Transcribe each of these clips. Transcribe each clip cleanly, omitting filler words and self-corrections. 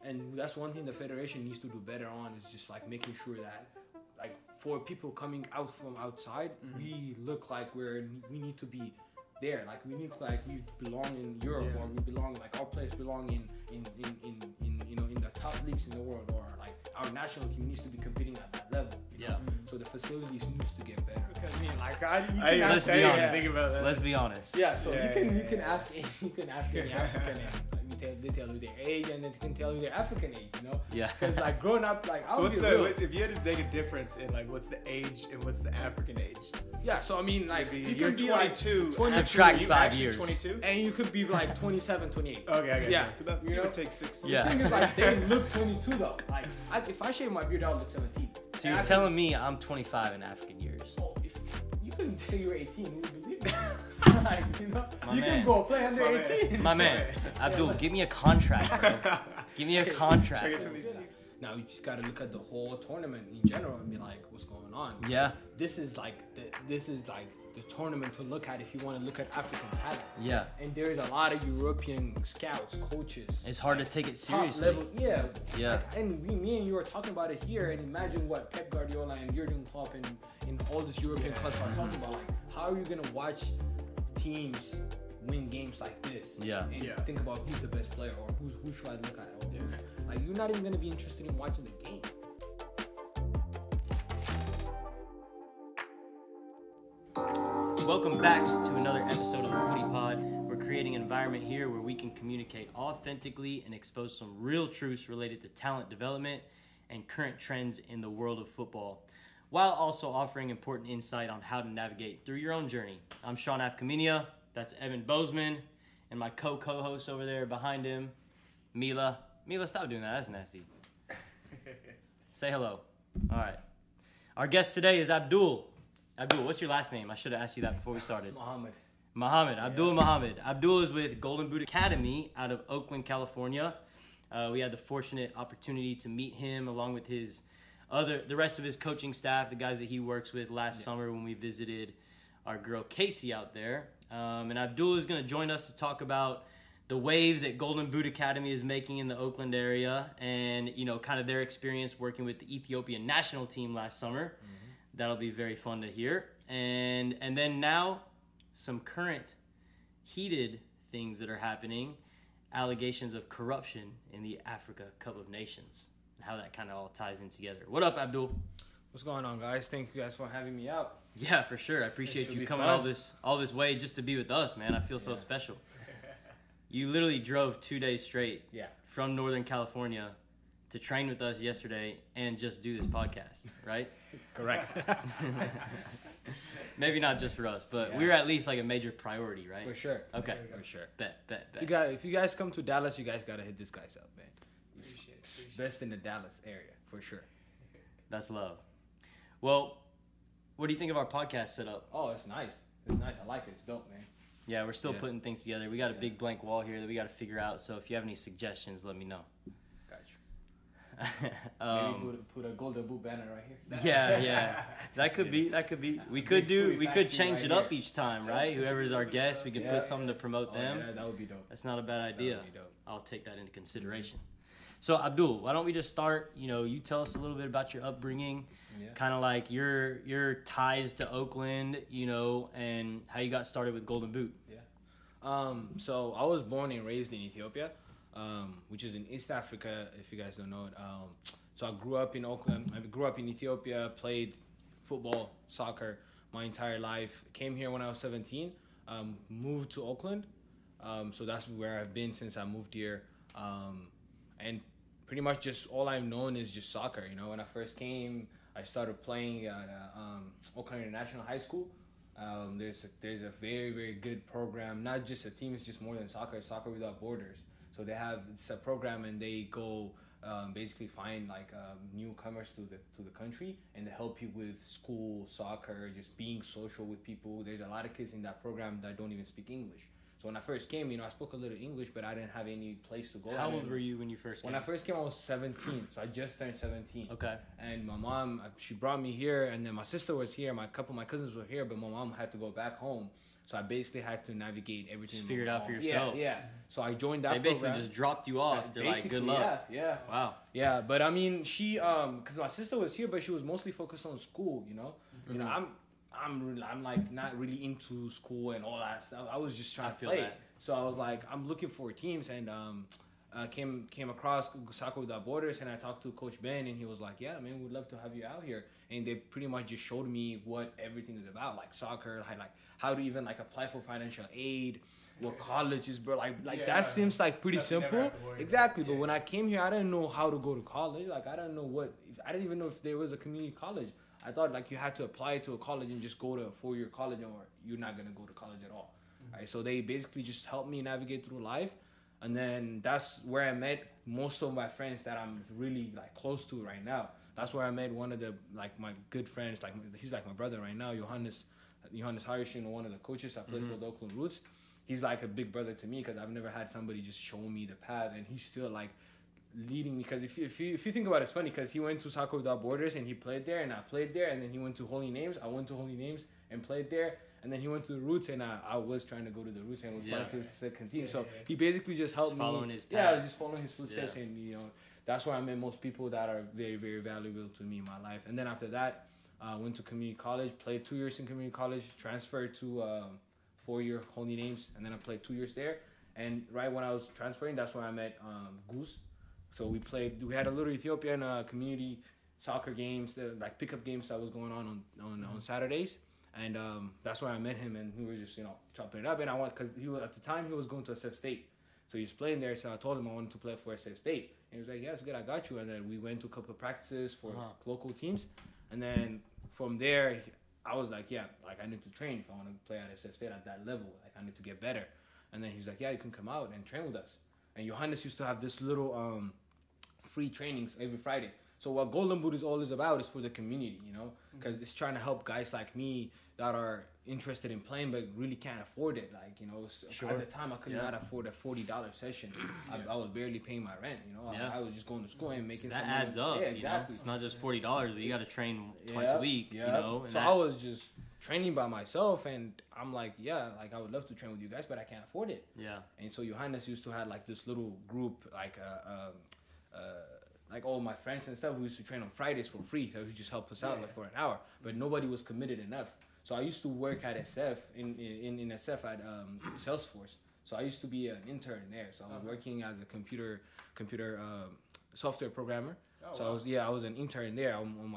And that's one thing the federation needs to do better on, is just like making sure that, like, for people coming out from outside, we look like we need to be there. Like, we look like we belong in Europe, or we belong, like, our players belong in you know, in the top leagues in the world, or like our national team needs to be competing at that level. You know? So the facilities needs to get better. Because I mean, like, let's be honest. Think about that. Let's be honest. Yeah, so you can ask any African, they tell you their age, and they can tell you their African age, you know? Yeah. Because, like, growing up, like, So if you had to make a difference in, like, what's the age and what's the African age? Yeah, so I mean, like, you you're could be 22. Like, Subtract you 5 actually years. 22? and you could be like 27, 28. Okay. Yeah. So that, you know, take 6. Yeah. The thing is, like, they look 22 though. Like, if I shave my beard, I would look 17. So you're telling me I'm 25 in African years? Oh, if you couldn't say you were 18, who would believe that? Like, you know, My you man. can go play under 18. My man, Abdul, give me a contract, bro. Give me a contract. Now you just gotta look at the whole tournament in general and be like, what's going on? Yeah. This is like the tournament to look at if you want to look at African talent. Yeah. And there's a lot of European scouts, coaches. It's hard to take it Top seriously. level, yeah. Yeah. Like, and me and you are talking about it here, and imagine what Pep Guardiola and Jurgen Klopp and all these European clubs are talking about. Like, how are you gonna watch teams win games like this? Yeah. And think about who's the best player, or who should I look at? Or like, you're not even gonna be interested in watching the game. Welcome back to another episode of the Footy Pod. We're creating an environment here where we can communicate authentically and expose some real truths related to talent development and current trends in the world of football, while also offering important insight on how to navigate through your own journey. I'm Sean Afkaminia, that's Evan Bozeman, and my co-host over there behind him, Mila. Mila, stop doing that, that's nasty. Say hello. All right. Our guest today is Abdul. Abdul, what's your last name? I should have asked you that before we started. Muhammad. Abdul Muhammad. Abdul is with Golden Boot Academy out of Oakland, California. We had the fortunate opportunity to meet him along with the rest of his coaching staff, the guys that he works with last summer when we visited our girl Casey out there. And Abdul is going to join us to talk about the wave that Golden Boot Academy is making in the Oakland area, and, you know, kind of their experience working with the Ethiopian national team last summer. That'll be very fun to hear. And then now, some current heated things that are happening, allegations of corruption in the Africa Cup of Nations, and how that kind of all ties in together. What up, Abdul? What's going on, guys? Thank you guys for having me out. Yeah, for sure. I appreciate you coming all this way just to be with us, man. I feel so special. You literally drove 2 days straight from Northern California to train with us yesterday and just do this podcast, right? Correct. Maybe not just for us, but we're at least like a major priority, right? For sure. Okay. For sure. Bet. If you guys come to Dallas, you guys gotta hit this guy's up, man. Appreciate it. Best in the Dallas area, for sure. That's love. Well, what do you think of our podcast setup? Oh, it's nice. It's nice. I like it. It's dope, man. Yeah, we're still putting things together. We got a big blank wall here that we got to figure out. So if you have any suggestions, let me know. Maybe put a Golden Boot banner right here. Yeah. That could be. We could change it up each time, right? Whoever's our guest, we could put something to promote them. Yeah, that would be dope. That's not a bad idea. That would be dope. I'll take that into consideration. So Abdul, why don't we just start? You know, you tell us a little bit about your upbringing, kind of like your ties to Oakland, you know, and how you got started with Golden Boot. So I was born and raised in Ethiopia, which is in East Africa, if you guys don't know it. So I grew up in Oakland. I grew up in Ethiopia, played football, soccer my entire life. Came here when I was 17, moved to Oakland. So that's where I've been since I moved here. And pretty much just all I've known is just soccer. You know, when I first came, I started playing at Oakland International High School. There's a very, very good program. Not just a team, it's just more than soccer. It's Soccer Without Borders. So it's a program, and they go basically find like newcomers to the country, and they help you with school, soccer, just being social with people. There's a lot of kids in that program that don't even speak English. So when I first came, you know, I spoke a little English, but I didn't have any place to go. How old were you when you first came? When I first came, I was 17. So I just turned 17. Okay. And my mom, she brought me here, and then my sister was here. A couple of my cousins were here, but my mom had to go back home So I basically had to navigate everything. Just figure it out for Yeah, yourself. yeah. So I joined that They basically program. just dropped you off. They're like, good Basically, luck. Yeah. Wow. Yeah, but I mean, she because my sister was here, but she was mostly focused on school. You know, I'm like not really into school and all that stuff. I was just trying to feel play. that. So I was like, I'm looking for teams, and came across Soccer Without Borders, and I talked to Coach Ben, and he was like, yeah, man, we'd love to have you out here. And they pretty much just showed me what everything is about, like soccer, like how to even like apply for financial aid. What college is, bro? That seems like pretty Stuff you never simple. have to worry Exactly, about. but when I came here, I didn't know how to go to college. Like I didn't know I didn't even know if there was a community college. I thought like you had to apply to a college and just go to a 4-year college, or you're not gonna go to college at all. Right? So they basically just helped me navigate through life, and then that's where I met most of my friends that I'm really like close to right now. That's where I met one of the like my good friends. Like he's like my brother right now, Johannes Harrison, one of the coaches that plays for the Oakland Roots. He's like a big brother to me because I've never had somebody just show me the path, and he's still like leading me. Because if you think about it, it's funny because he went to Soccer Without Borders and he played there, and I played there, and then he went to Holy Names. I went to Holy Names and played there, and then he went to the Roots, and I was trying to go to the Roots and was trying to the second team. So he basically just helped me. Following his path. Yeah, I was just following his footsteps, Yeah. and that's where I met most people that are very, very valuable to me in my life. And then after that, went to community college, played 2 years in community college, transferred to 4-year Holy Names, and then I played 2 years there. And right when I was transferring, that's when I met Goose. So we had a little Ethiopian community soccer games, like pickup games that was going on Saturdays. And that's where I met him, and we were just, chopping it up. And because at the time he was going to SF State. So he was playing there, so I told him I wanted to play for SF State. And he was like, yeah, it's good, I got you. And then we went to a couple of practices for local teams. And then from there, I was like, yeah, like I need to train if I want to play at SF State at that level. Like I need to get better. And then he's like, yeah, you can come out and train with us. And Johannes used to have this little free trainings every Friday. So what Golden Boot is always about is for the community, because it's trying to help guys like me that are interested in playing but really can't afford it. Like, Sure. At the time I could not afford a $40 session. I was barely paying my rent, I was just going to school and making that some adds money. up. Yeah, exactly. It's not just $40, but you got to train twice a week. Yeah. And so I was just training by myself, and I'm like, yeah, like I would love to train with you guys, but I can't afford it. Yeah. And so Johannes used to have like this little group, like all my friends and stuff. We used to train on Fridays for free. So he would just help us out like, for an hour, but nobody was committed enough. So I used to work at SF in SF at Salesforce. So I used to be an intern there. So I was working as a computer software programmer. Oh, So wow. I was an intern there on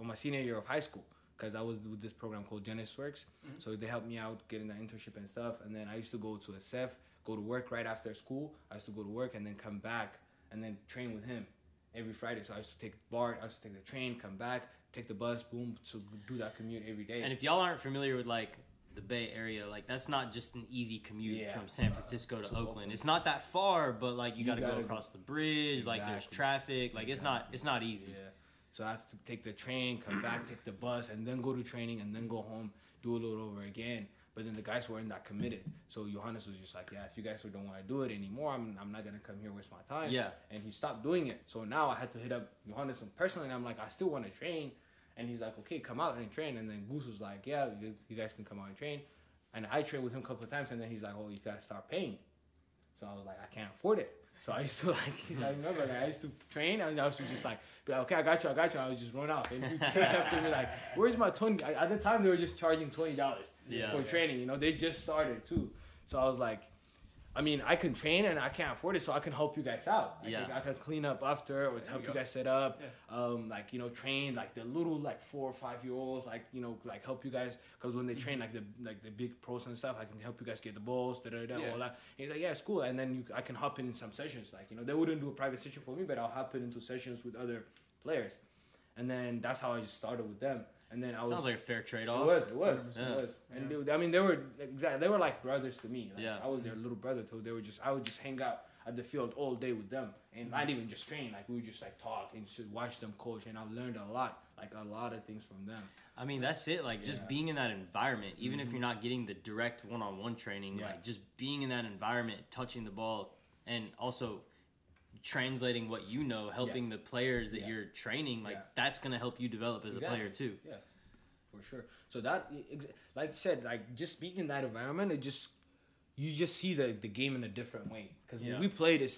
my senior year of high school, because I was with this program called GenesisWorks. So they helped me out getting that internship and stuff. And then I used to go to SF, go to work right after school. I used to go to work and then come back and then train with him every Friday. So I used to take BART, I used to take the train, come back, take the bus, boom, to do that commute every day. And if y'all aren't familiar with like the Bay Area, like that's not just an easy commute from San Francisco to Oakland. It's not that far, but like you got to go across the bridge. Like there's traffic. Like it's not easy. Yeah. So I had to take the train, come back, take the bus, and then go to training, and then go home, do it all over again. But then the guys weren't that committed. So Johannes was just like, yeah, if you guys don't want to do it anymore, I'm not going to come here waste my time. Yeah. And he stopped doing it. So now I had to hit up Johannes personally, and I'm like, I still want to train. And he's like, okay, come out and train. And then Goose was like, yeah, you guys can come out and train. And I trained with him a couple of times, and then he's like, oh, you got to start paying. So I was like, I can't afford it. So I used to I remember I used to train, and I was just like, be like, okay, I got you. I would just run out. And he chase after me like, where's my $20? At the time, they were just charging $20 for training. They just started too. So I was like, I mean, I can train and I can't afford it, so I can help you guys out. I can clean up after, or help you guys set up. Train like the little 4 or 5 year olds, help you guys, because when they train like the big pros and stuff, I can help you guys get the balls, all that. And he's like, yeah, it's cool. And then I can hop in some sessions, they wouldn't do a private session for me, but I'll hop into sessions with other players. And then that's how I just started with them. And then Sounds like a fair trade-off. It was. And they were like brothers to me. I was their little brother too. I would just hang out at the field all day with them, and not even just train. We would just talk and just watch them coach, and I learned a lot of things from them. I mean, that's it. Just being in that environment, even if you're not getting the direct one-on-one training, just being in that environment, touching the ball, and also translating what helping the players that you're training, that's going to help you develop as a player too. Yeah. for sure. So that, like I said, like just being in that environment, you just see the game in a different way. Because when we played,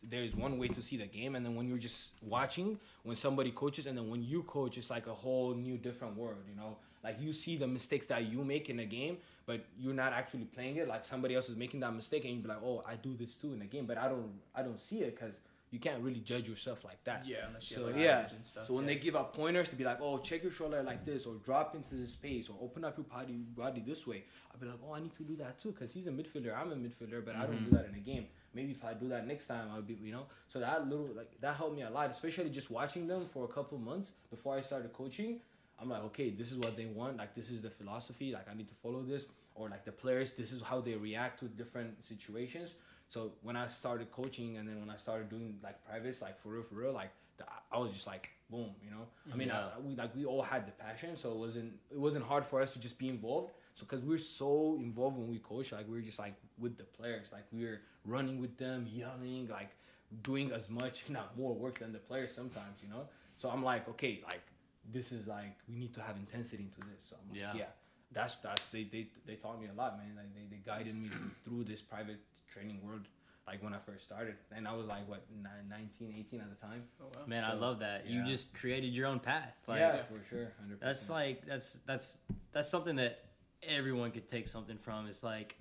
there's one way to see the game, and then when you're just watching, when somebody coaches, and then when you coach, it's like a whole new different world, you know? Like you see the mistakes that you make in the game, but you're not actually playing it. Like somebody else is making that mistake, and you be like, oh, I do this too in the game, but I don't see it because you can't really judge yourself like that. Yeah, unless you So have and stuff. so when they give out pointers to be like, oh, check your shoulder like this, or drop into this space, or open up your body this way, I'll be like, oh, I need to do that too, because he's a midfielder, I'm a midfielder, but I don't do that in a game. Maybe if I do that next time, I'll be, you know. So that helped me a lot, especially just watching them for a couple months before I started coaching. I'm like, okay, this is what they want. Like, this is the philosophy. Like, I need to follow this. Or like the players, this is how they react to different situations. So when I started coaching, and then when I started doing like privates, like for real, like I was just like, boom, you know. I mean, we all had the passion, so it wasn't hard for us to just be involved. So because we're so involved when we coach, like we're just like with the players, like we're running with them, yelling, like doing as much, if not more, work than the players sometimes, you know. So I'm like, okay, like this is like we need to have intensity into this. So I'm like, that's they taught me a lot, man. Like they guided me through this private training world, like when I first started, and I was like 19, 18 at the time. Oh, wow. Man, so, I love that. You just created your own path. Like, yeah, for sure. 100%. That's like that's something that everyone could take something from. It's like,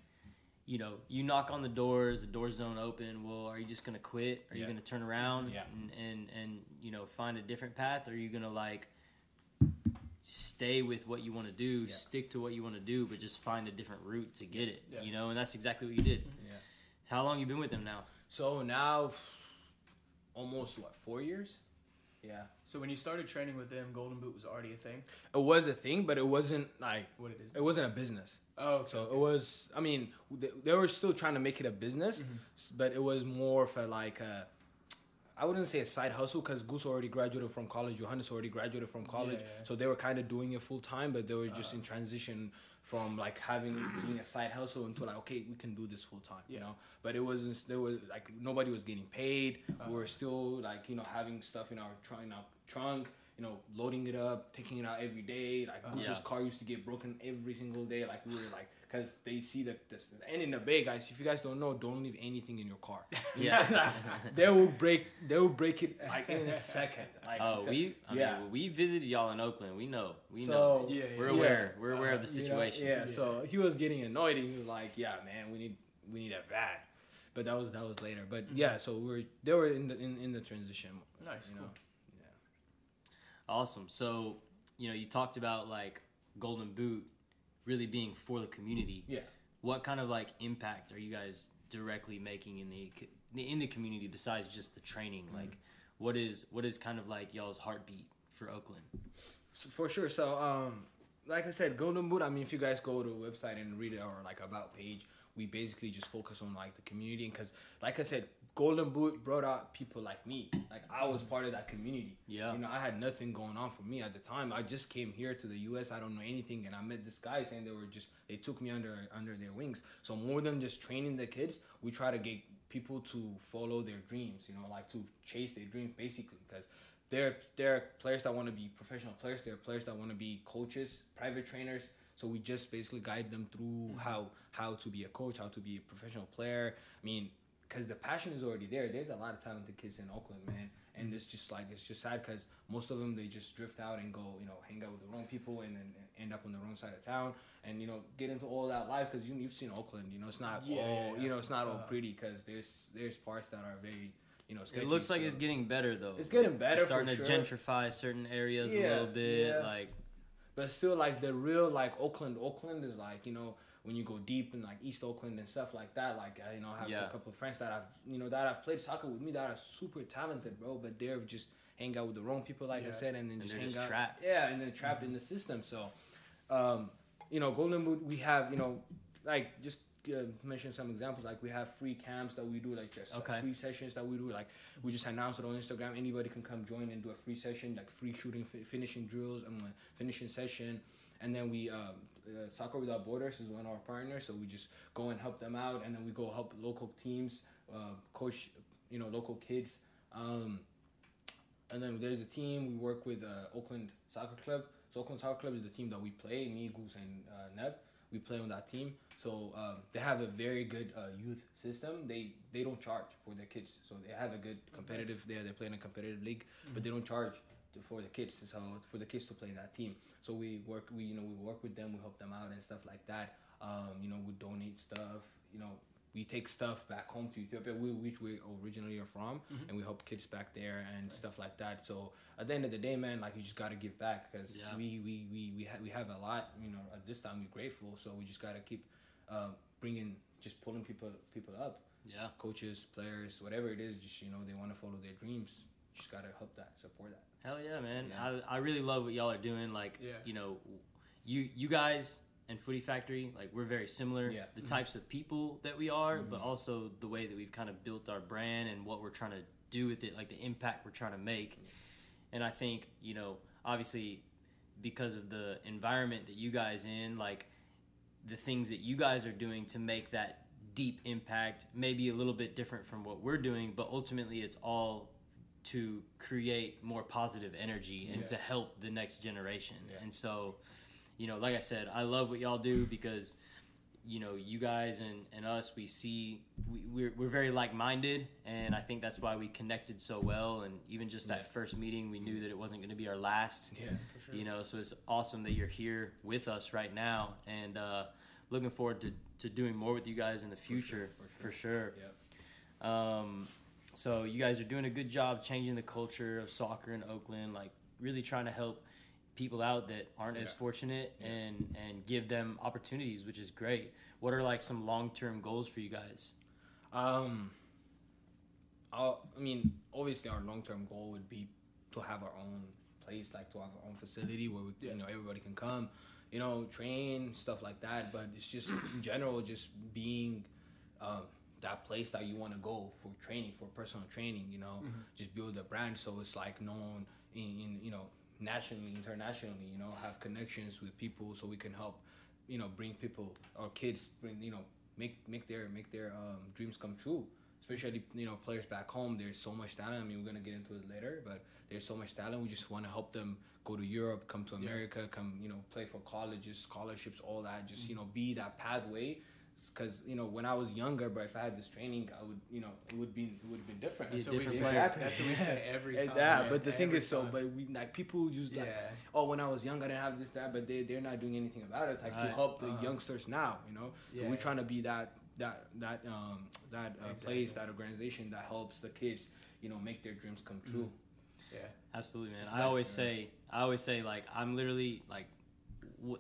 you know, you knock on the doors don't open. Well, are you just gonna quit? Are you gonna turn around and you know, find a different path? Or are you gonna like stay with what you want to do, stick to what you want to do, but just find a different route to get it, you know? And that's exactly what you did. Yeah. How long you been with them now? So now, almost 4 years? Yeah. So when you started training with them, Golden Boot was already a thing? It was a thing, but it wasn't like what it is. It wasn't a business. Oh, okay. So it was, I mean, they were still trying to make it a business, but it was more for like I wouldn't say a side hustle, because Goose already graduated from college, Johannes already graduated from college, so they were kind of doing it full time, but they were just in transition from like being a side hustle into like, okay, we can do this full time, you know. But it wasn't. There was like nobody was getting paid. We were still like, you know, having stuff in our trunk, you know, loading it up, taking it out every day. Like Goose's car used to get broken every single day. Like we were like, because they see that this. And in the Bay, guys, if you guys don't know, don't leave anything in your car. Yeah, they will break it like in a second. Like, we visited y'all in Oakland. We know. We're aware of the situation. You know, so he was getting annoyed, and he was like, "Yeah, man, we need a van." But that was later. But so they were in the transition. Nice, cool. Awesome. So, you know, you talked about like Golden Boot really being for the community. Yeah. What kind of like impact are you guys directly making in the community besides just the training? Like, what is kind of like y'all's heartbeat for Oakland? So, for sure. So, like I said, Golden Boot. I mean, if you guys go to the website and read our like about page, we basically just focus on like the community, because like I said, Golden Boot brought out people like me. Like I was part of that community. Yeah. You know, I had nothing going on for me at the time. I just came here to the US. I don't know anything, and I met this guys, and they took me under their wings. So more than just training the kids, we try to get people to follow their dreams, you know, like to chase their dreams basically, because there are players that want to be professional players. There are players that want to be coaches, private trainers. So we just basically guide them through how to be a coach, how to be a professional player. I mean, because the passion is already there. There's a lot of talented kids in Oakland, man. And it's just sad because most of them, they just drift out and go, you know, hang out with the wrong people and then end up on the wrong side of town and, you know, get into all that life, because you've seen Oakland, you know, it's not it's not all pretty, because there's parts that are very, you know, sketchy. It looks like it's getting better, though. It's getting better, starting to gentrify certain areas a little bit, like. But still, like, the real, like, Oakland is, like, you know, when you go deep in, like, East Oakland and stuff like that, like, you know, I have a couple of friends that I've played soccer with me that are super talented, bro, but they're just hang out with the wrong people, like I said, and then just hang out. Trapped. Yeah, and then trapped in the system. So, you know, Golden Boot, we have, you know, like, just mention some examples. Like, we have free camps that we do, like, just free sessions that we do. Like, we just announced it on Instagram. Anybody can come join and do a free session, like free shooting, finishing drills, and finishing session. And then we Soccer Without Borders is one of our partners, so we just go and help them out, and then we go help local teams coach, you know, local kids. And then there's a team we work with, Oakland Soccer Club. So Oakland Soccer Club is the team that we play. Me, Goose, and Neb. We play on that team. So they have a very good youth system. They don't charge for their kids. So they have a good competitive. They're playing a competitive league, but they don't charge for the kids. So for the kids to play that team. So we work with them. We help them out and stuff like that. We donate stuff. We take stuff back home to Ethiopia, which we originally are from, and we help kids back there and stuff like that. So at the end of the day, man, like you just gotta give back because we have a lot. At this time we're grateful, so we just gotta keep pulling people up. Yeah, coaches, players, whatever it is, just they want to follow their dreams. Just gotta help that, support that. Hell yeah, man! Yeah. I really love what y'all are doing. Like you guys. And Footy Factory, like we're very similar. Yeah. The types of people that we are, but also the way that we've kind of built our brand and what we're trying to do with it, like the impact we're trying to make. And I think, obviously because of the environment that you guys in, like the things that you guys are doing to make that deep impact, maybe a little bit different from what we're doing, but ultimately it's all to create more positive energy and to help the next generation. Yeah. And so, like I said, I love what y'all do because, you guys and us, we're very like-minded, and I think that's why we connected so well. And even just that first meeting, we knew that it wasn't going to be our last. Yeah, for sure. So it's awesome that you're here with us right now, and looking forward to doing more with you guys in the future. For sure. Yeah. So you guys are doing a good job changing the culture of soccer in Oakland, like really trying to help people out that aren't as fortunate and give them opportunities, which is great. What are like some long-term goals for you guys? Obviously our long-term goal would be to have our own place, like to have our own facility where we, everybody can come, train, stuff like that. But it's just in general, just being that place that you want to go for training, for personal training, just build a brand so it's like known in nationally, internationally, have connections with people so we can help, bring people, our kids, make their dreams come true. Especially, players back home, there's so much talent. We're going to get into it later, but there's so much talent. We just want to help them go to Europe, come to America, come, play for colleges, scholarships, all that. Just, be that pathway. Because when I was younger, but if I had this training, I would, it would have been different. That's what we say every time. But the thing is, but we people just when I was young, I didn't have this, that, but they're not doing anything about it. Like to help the youngsters now, So we're trying to be that place, that organization that helps the kids, make their dreams come true. Yeah, absolutely, man. Exactly. I always say, like I'm literally like.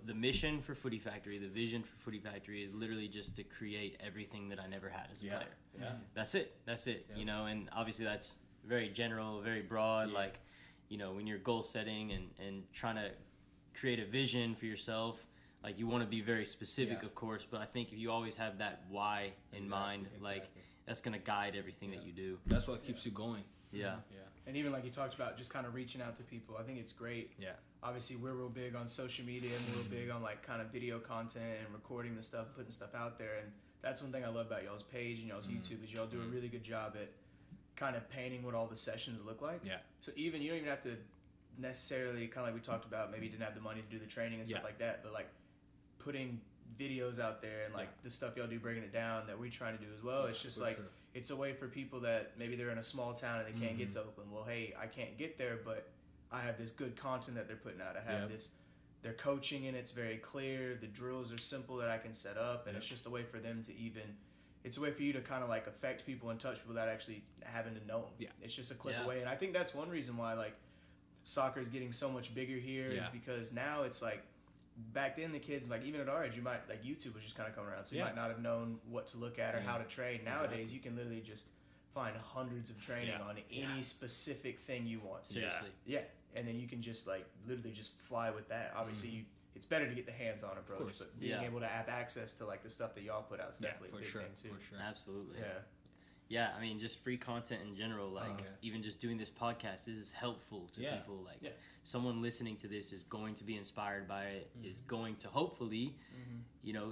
The mission for Footy Factory, the vision for Footy Factory is literally just to create everything that I never had as a player. Yeah. That's it. Yeah. And obviously that's very general, very broad. Yeah. Like, when you're goal setting and trying to create a vision for yourself, like you want to be very specific, of course, but I think if you always have that why in mind, like that's going to guide everything that you do. That's what keeps you going. Yeah. And even like you talked about, just kind of reaching out to people, I think it's great. Yeah. Obviously, we're real big on social media, and we're real big on like kind of video content and recording the stuff, putting stuff out there. And that's one thing I love about y'all's page and y'all's YouTube is y'all do a really good job at kind of painting what all the sessions look like. Yeah. So you don't even have to necessarily, kind of like we talked about, maybe you didn't have the money to do the training and stuff like that, but like putting videos out there and like the stuff y'all do, breaking it down that we trying to do as well. It's just it's a way for people that maybe they're in a small town and they can't get to Oakland. Well, hey, I can't get there, but I have this good content that they're putting out. I have this, they're coaching and it's very clear. The drills are simple that I can set up, and it's just a way for them to it's a way for you to kind of like affect people and touch people without actually having to know them. Yeah. It's just a click away. And I think that's one reason why like soccer is getting so much bigger here is because now it's like, back then the kids, like even at our age, you might, like YouTube was just kind of coming around, so you might not have known what to look at or how to train. Nowadays you can literally just find hundreds of training on any specific thing you want. Seriously. Yeah. And then you can just like literally just fly with that. Obviously it's better to get the hands-on approach, but being able to have access to like the stuff that y'all put out is definitely a big thing too. For sure. Absolutely. Yeah, I mean, just free content in general, like even just doing this podcast, this is helpful to people. Like someone listening to this is going to be inspired by it, is going to hopefully,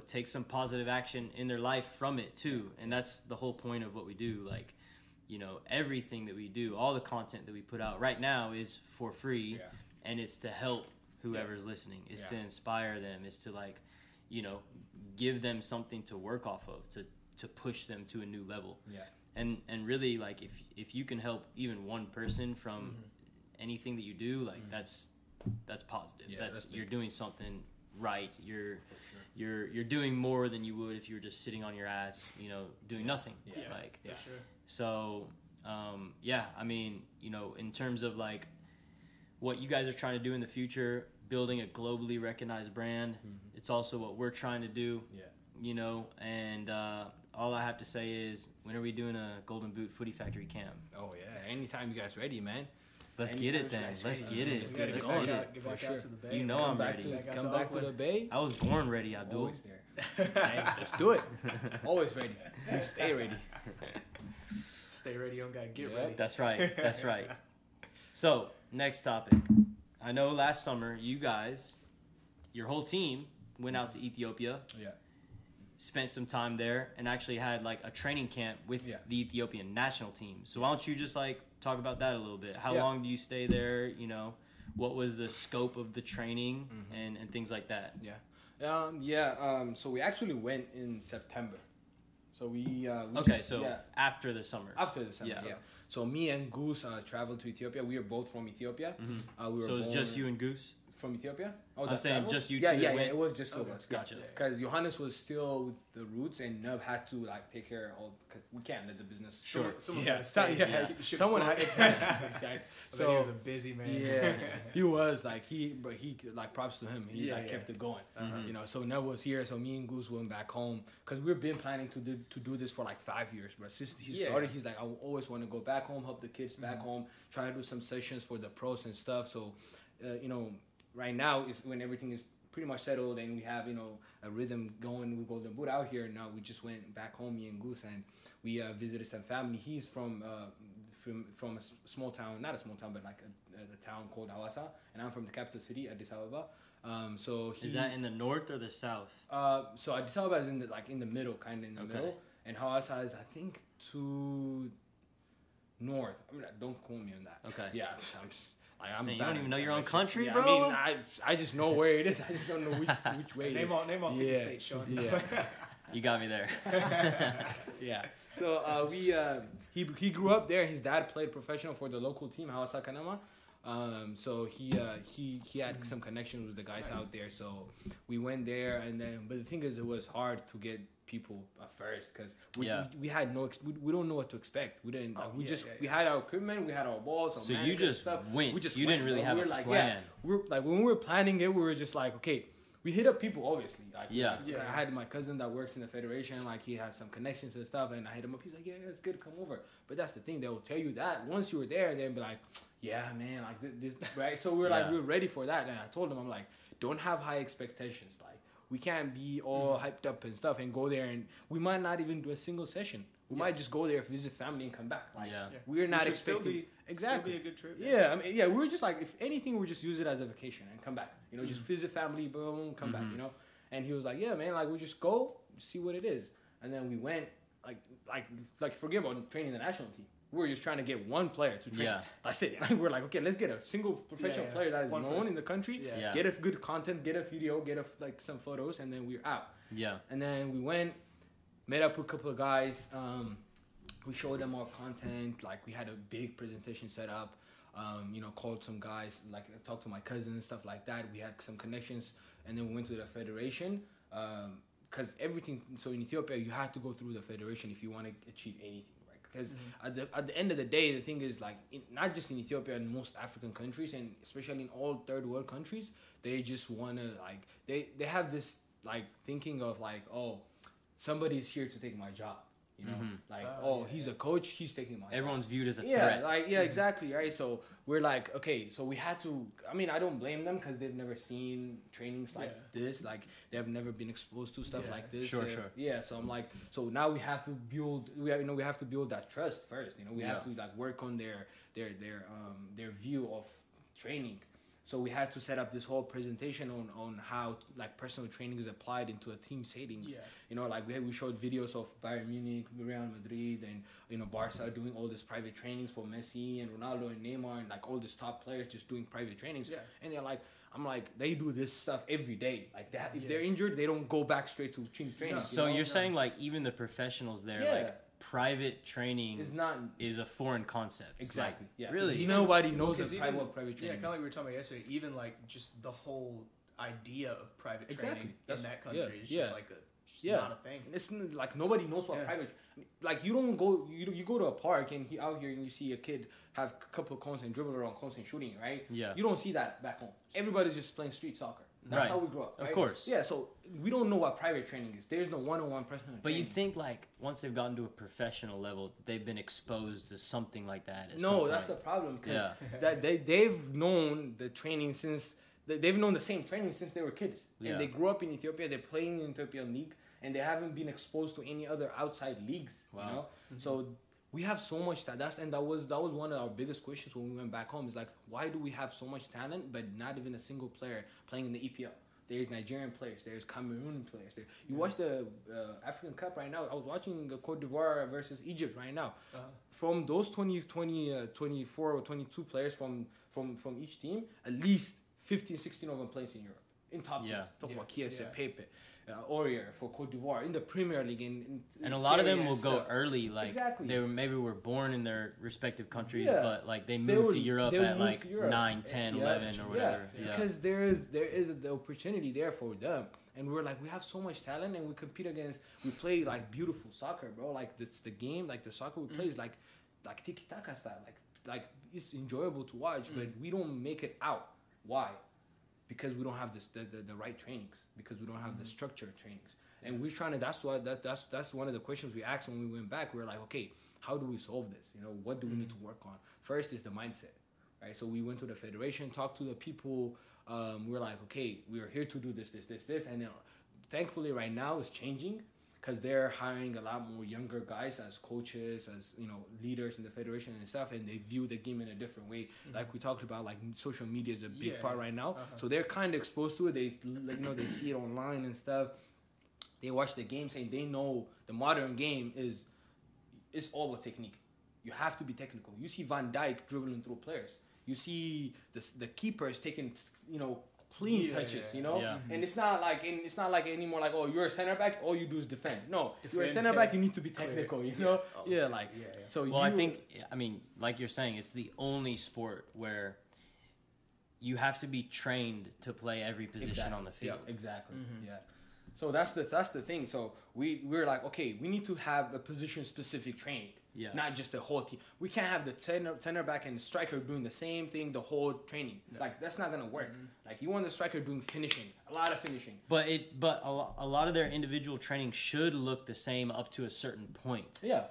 take some positive action in their life from it too. And that's the whole point of what we do. Like, everything that we do, all the content that we put out right now is for free, and it's to help whoever's listening, is to inspire them, is to like, you know, give them something to work off of, to push them to a new level. Yeah. And really, like, if you can help even one person from anything that you do, like that's positive. Yeah, that's big. you're doing something right. You're doing more than you would if you were just sitting on your ass, you know, doing nothing. Yeah, Like, for sure. so I mean, you know, in terms of like what you guys are trying to do in the future, building a globally recognized brand, it's also what we're trying to do. Yeah. You know, and all I have to say is, when are we doing a Golden Boot Footy Factory camp? Oh yeah, anytime you guys ready, man. Let's get it then. Let's get it. Let's get Let's back get out, it. get back out to the Bay. You know man. I'm ready. Come back to the Bay. I was born ready, Abdul. Always there. Hey, let's do it. Always ready. We stay ready. Stay ready, young guy. Get ready. That's right. That's right. So, next topic. I know last summer you guys, your whole team, went out to Ethiopia. Yeah. Spent some time there and actually had like a training camp with the Ethiopian national team. So why don't you just like talk about that a little bit? How long do you stay there? You know, what was the scope of the training and things like that? So we actually went in September. So we after the summer. After the summer, yeah. So me and Goose traveled to Ethiopia. We are both from Ethiopia. So it's just you and Goose? From Ethiopia? Oh, I'm saying just you two. Yeah, it was just two of us. Gotcha. Because Johannes was still with the roots, and Nub had to like take care of all, because we can't let the business. Sure. Someone's got to stay. Someone had exactly. So he was a busy man. Yeah, he was like he like props to him. He kept it going. You know, so Nub was here, so me and Goose went back home because we've been planning to do this for like 5 years. But since he started, he's like, I always want to go back home, help the kids back home, try to do some sessions for the pros and stuff. So, you know. Right now is when everything is pretty much settled and we have, you know, a rhythm going with Golden Boot out here. Now we just went back home, me and Goose, and we visited some family. He's from a small town, not a small town, but like a town called Hawassa, and I'm from the capital city, Addis Ababa. Is that in the north or the south? So Addis Ababa is in the middle, kind of in the middle, and Hawassa is, I think, to north. I mean, don't quote me on that. Okay. Yeah, Man, you don't even know your own country, bro? I mean, I just know where it is. I just don't know which way. Name all 50 states, Sean. Yeah. You got me there. Yeah. So he grew up there. His dad played professional for the local team, Hawassa Kanama. So he had some connections with the guys out there. So we went there, but the thing is, it was hard to get people at first because we had we don't know what to expect. We didn't. We had our equipment, we had our balls. So you just went. We just didn't really have a plan. We're like when we were planning it, we were just like, okay. We hit up people, obviously. I had my cousin that works in the federation. Like, he has some connections and stuff. And I hit him up. He's like, yeah, it's good. Come over. But that's the thing. They will tell you that. Once you were there, they'll be like, yeah, man, like this, right? So we're like, we're ready for that. And I told him, I'm like, don't have high expectations. Like, we can't be all hyped up and stuff and go there. And we might not even do a single session. We might just go there, visit family, and come back. Like, we're not expecting exactly still be a good trip. Yeah, I mean, we're just like, if anything, we just use it as a vacation and come back. You know, just visit family, boom, come back. You know, and he was like, yeah, man, like we just go see what it is. And then we went, like forget about training the national team. We were just trying to get one player to train. That's it. Like, we're like, okay, let's get a single professional player that is known in the country. Get a good content, get a video, get some photos, and then we're out. Yeah. And then we went. Met up with a couple of guys. We showed them our content. Like, we had a big presentation set up. You know, called some guys. Like, I talked to my cousin and stuff like that. We had some connections, and then we went to the federation. Because everything. So in Ethiopia, you have to go through the federation if you want to achieve anything, right? Because at the end of the day, the thing is, like, not just in Ethiopia, in most African countries, and especially in all third world countries, they just want to, like, they have this like thinking of like, oh, somebody's here to take my job, you know, he's a coach, he's taking my Everyone's job. viewed as a threat. Exactly, right? So we're like, okay, so we had to, I mean, I don't blame them because they've never seen trainings like this, like they have never been exposed to stuff like this. Sure. Yeah, so I'm like, so now we have to build, we have to build that trust first, you know, we have to like work on their view of training. So we had to set up this whole presentation on how like personal training is applied into a team settings. Yeah. You know, like we showed videos of Bayern Munich, Real Madrid, and you know Barca doing all this private trainings for Messi and Ronaldo and Neymar and like all these top players just doing private trainings. Yeah. And they're like, I'm like, they do this stuff every day. Like that, if they're injured, they don't go back straight to team training. No. So you're saying like even the professionals there, like private training is a foreign concept. Exactly. Like, yeah. Really? Nobody knows Because what private training. Yeah, kind of like we were talking about yesterday. Even like just the whole idea of private training That's, in that country is just like not a thing. It's like nobody knows what private. Like you don't go, you go to a park and out here and you see a kid have a couple of cones and dribble around cones and shooting, right? Yeah. You don't see that back home. Everybody's just playing street soccer. That's how we grew up. Right? Of course. Yeah. So we don't know what private training is. There's no one-on-one personal. But you'd think like once they've gotten to a professional level, they've been exposed to something like that. No, that's the problem. That they've known the training since they've known the same training since they were kids, and they grew up in Ethiopia. They're playing in the Ethiopian league, and they haven't been exposed to any other outside leagues. Wow. You know, so we have so much that was one of our biggest questions when we went back home. Is like, why do we have so much talent but not even a single player playing in the EPL? There's Nigerian players. There's Cameroon players. You watch the African Cup right now. I was watching Cote d'Ivoire versus Egypt right now. From those 24 or 22 players from each team, at least 15, 16 of them plays in Europe. In top teams. Talk about Kiese, Pepe, Aurier for Cote d'Ivoire in the Premier League. And a lot of them will go early. Like they were born in their respective countries, but like they moved to Europe at like 9, 10, 11 or whatever. Because there is the opportunity there for them. And we're like, we have so much talent, and we play like beautiful soccer, bro. Like it's the game, like the soccer we play is like tiki taka style. Like it's enjoyable to watch, but we don't make it out. Why? Because we don't have the right trainings. Because we don't have the structured trainings. And we're trying to. That's one of the questions we asked when we went back. We're like, okay, how do we solve this? You know, what do we need to work on? First is the mindset, right? So we went to the federation, talked to the people. We're like, okay, we are here to do this, and thankfully right now it's changing. Because they're hiring a lot more younger guys as coaches, as leaders in the federation and stuff, and they view the game in a different way. Like we talked about, like social media is a big part right now, so they're kind of exposed to it. They they see it online and stuff. They watch the games and they know the modern game is all about technique. You have to be technical. You see Van Dijk dribbling through players. You see the keepers taking clean touches, and it's not like anymore like, oh, you're a center back, all you do is defend. No, you're a center back, you need to be technical, So I think, like you're saying, it's the only sport where you have to be trained to play every position on the field. Yeah, exactly. Yeah. So that's the thing. So we're like, okay, we need to have a position specific training. Yeah. Not just the whole team. We can't have the center back and the striker doing the same thing the whole training. No. Like that's not gonna work. Like you want the striker doing finishing, a lot of finishing. But a lot of their individual training should look the same up to a certain point. Yeah.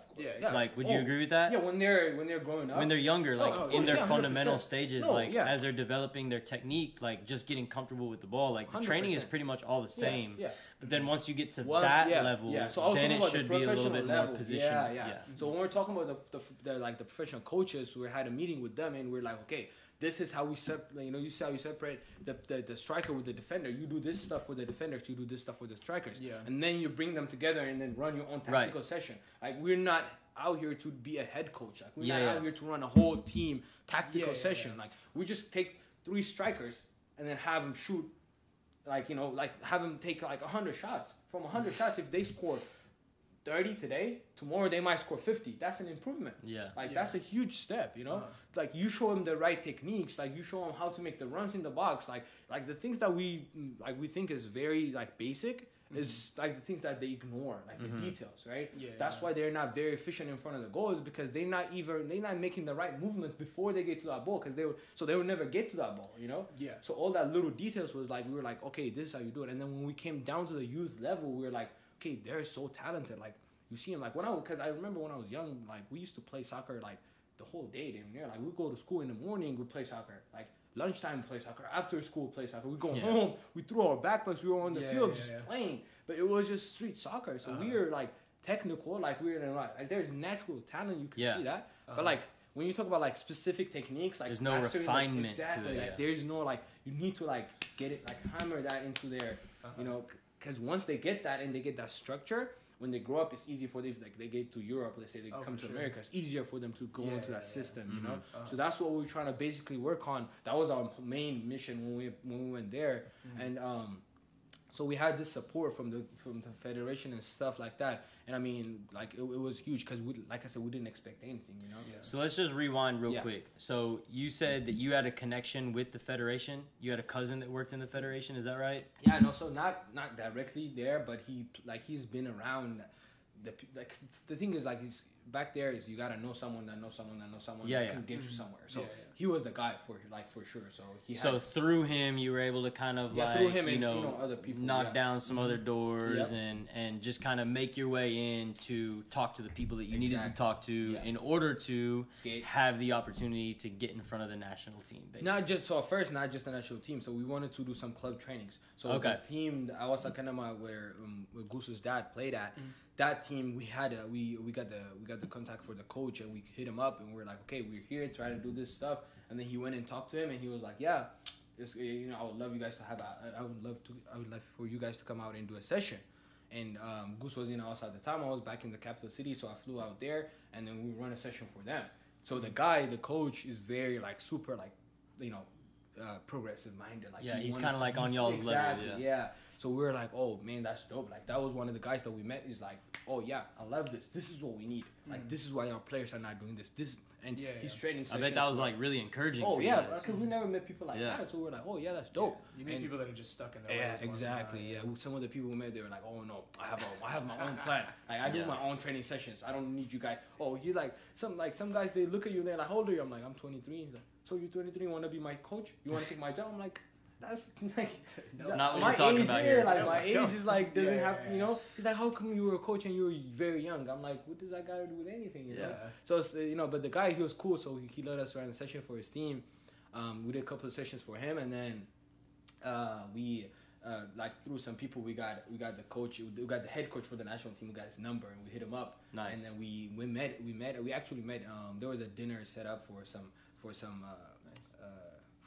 Like, would you agree with that? Yeah, when they're growing up. When they're younger, like in their fundamental stages, as they're developing their technique, like just getting comfortable with the ball, like the training is pretty much all the same. Yeah. But then once you get to that level, then it should be a little bit more positioned. Yeah. So when we're talking about the professional coaches, we had a meeting with them and we're like, okay, this is how we you see how you separate the striker with the defender. You do this stuff with the defenders, you do this stuff with the strikers. Yeah. And then you bring them together and then run your own tactical session. Like we're not out here to be a head coach. Like we're not out here to run a whole team tactical session. Like we just take 3 strikers and then have them shoot have them take 100 shots. From 100 shots, if they score 30 today, tomorrow they might score 50. That's an improvement. Yeah. That's a huge step, Like you show them the right techniques, like you show them how to make the runs in the box, like the things that we think is very basic is like the things that they ignore, like the details, right? Yeah. That's why they're not very efficient in front of the goal, is because they're not making the right movements before they get to that ball, because they would never get to that ball, Yeah. So all that little details was like, we were like, okay, this is how you do it. And then when we came down to the youth level, we were like, okay, they're so talented. Like you see them, like because I remember when I was young, like we used to play soccer like the whole day damn near. Like we go to school in the morning, we play soccer. Like lunchtime, we play soccer. After school, play soccer. We go home, we threw our backpacks, we were on the field just playing. But it was just street soccer. So we were like technical, like we were in like there's natural talent, you can see that. But like when you talk about like specific techniques, like there's no refinement exactly, to it. Like there's no like you need to like get it like hammer that into their you know, because once they get that and they get that structure, when they grow up, it's easy for them. Like they get to Europe, let's say they come to America, it's easier for them to go into that system, you know. So that's what we're trying to basically work on. That was our main mission when we went there, and so we had this support from the federation and stuff like that. And I mean, like it was huge because we, like I said, we didn't expect anything, you know. Yeah. So let's just rewind real quick. So you said that you had a connection with the federation. You had a cousin that worked in the federation. Is that right? Yeah, no. So not directly there, but he's been around. The thing is, like, he's back there is you gotta know someone that knows someone that knows someone that can get you somewhere. So he was the guy for sure. So through him you were able to kind of through him and other people knock down some other doors and just kind of make your way in to talk to the people that you needed to talk to in order to have the opportunity to get in front of the national team. Basically. Not just the national team. So we wanted to do some club trainings. So the team, the Awasa Kanama, where Gusu's dad played at. That team, we got the contact for the coach, and we hit him up, and we were like, okay, we're here trying to do this stuff. And then he went and talked to him, and he was like, yeah, I would love you guys to I would love for you guys to come out and do a session. And Gus was in Awasa at the time. I was back in the capital city, so I flew out there, and then we run a session for them. So the coach is very like super like, progressive minded. Like he's kind of like on y'all's level. Yeah. So we were like, oh man, that's dope. Like that was one of the guys that we met. Is like, oh yeah, I love this. This is what we need. Like this is why our players are not doing this. He's training. I bet that was like really encouraging. Oh yeah, because we never met people like that. So we were like, oh yeah, that's dope. You meet people that are just stuck in their ways. Yeah, exactly. Yeah, some of the people we met, they were like, oh no, I have my own plan. Like I do my own training sessions. I don't need you guys. Oh, you like some guys, they look at you and they're like, how old are you? I'm like, I'm 23. He's like, so you're 23, you want to be my coach? You want to take my job? I'm like, that's like not what we're talking about here. Like my age is like doesn't have to, you know. He's like, how come you were a coach and you were very young? I'm like, what does that got to do with anything? You know. So it's, but the guy, he was cool, so he let us run a session for his team. We did a couple of sessions for him, and then we through some people we got the coach, we got the head coach for the national team. We got his number and we hit him up. Nice. And then we actually met. There was a dinner set up for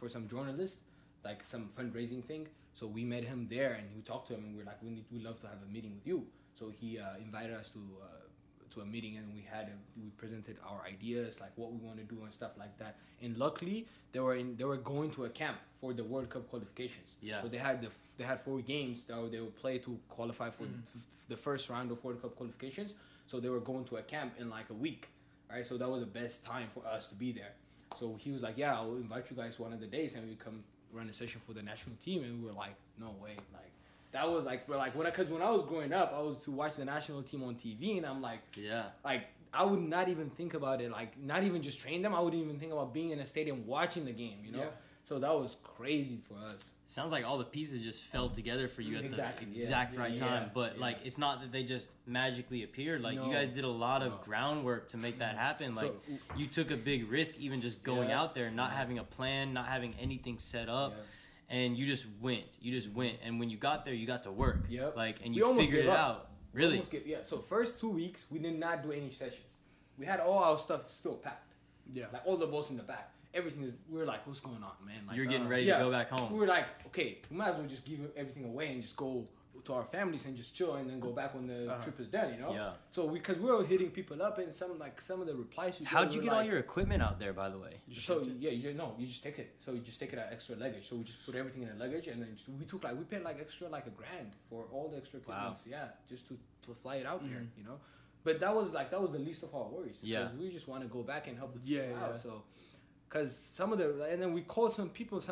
some journalists. Like some fundraising thing, so we met him there and we talked to him and we're like, we'd love to have a meeting with you. So he invited us to a meeting, and we presented our ideas, like what we want to do and stuff like that. And luckily, they were going to a camp for the World Cup qualifications. Yeah. So they had 4 games that they would play to qualify for the first round of World Cup qualifications. So they were going to a camp in like a week, right? So that was the best time for us to be there. So he was like, yeah, I'll invite you guys one of the days and we come run a session for the national team. And we were like, no way. Like that was like, because when I was growing up, I was to watch the national team on TV, and I'm like, like I would not even think about it, like not even just train them. I wouldn't even think about being in a stadium watching the game, you know? Yeah. So that was crazy for us. Sounds like all the pieces just fell together for you at the exact right time. But like, it's not that they just magically appeared. Like you guys did a lot of groundwork to make that happen. Like you took a big risk, even just going out there, not having a plan, not having anything set up. And you just went. And when you got there, you got to work. Yep. Like, and you figured it out. Really? So first 2 weeks, we did not do any sessions. We had all our stuff still packed. Yeah. Like all the balls in the back. Everything is, we were like, what's going on, man? Like, you're getting ready to go back home. We were like, okay, we might as well just give everything away and just go to our families and just chill and then go back when the trip is done, you know? Yeah. So because we were hitting people up, and some of the replies. How'd you get all your equipment out there, by the way? You just take it. So you just take it at extra luggage. So we just put everything in a luggage, and then we paid extra $1,000 for all the extra equipment. Wow. Yeah, just to fly it out there, you know? But that was the least of our worries. Yeah. We just want to go back and help the people out. So. Because and then we called some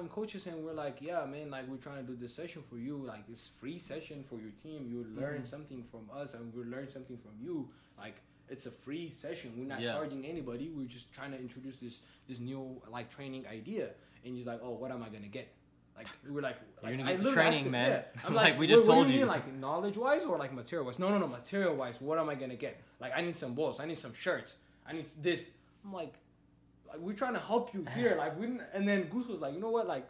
coaches, and we're like, yeah, man, like we're trying to do this session for you, like this free session for your team. You learn something from us, and we'll learn something from you. Like it's a free session. We're not charging anybody. We're just trying to introduce this new like training idea. And he's like, oh, what am I gonna get? Like we're like you're gonna get training, man. Yeah. I'm like, we just told you. Mean, like knowledge wise or like material wise? No, material wise. What am I gonna get? Like I need some balls. I need some shirts. I need this. I'm like we're trying to help you here, like we didn't. And then Goose was like, you know what, like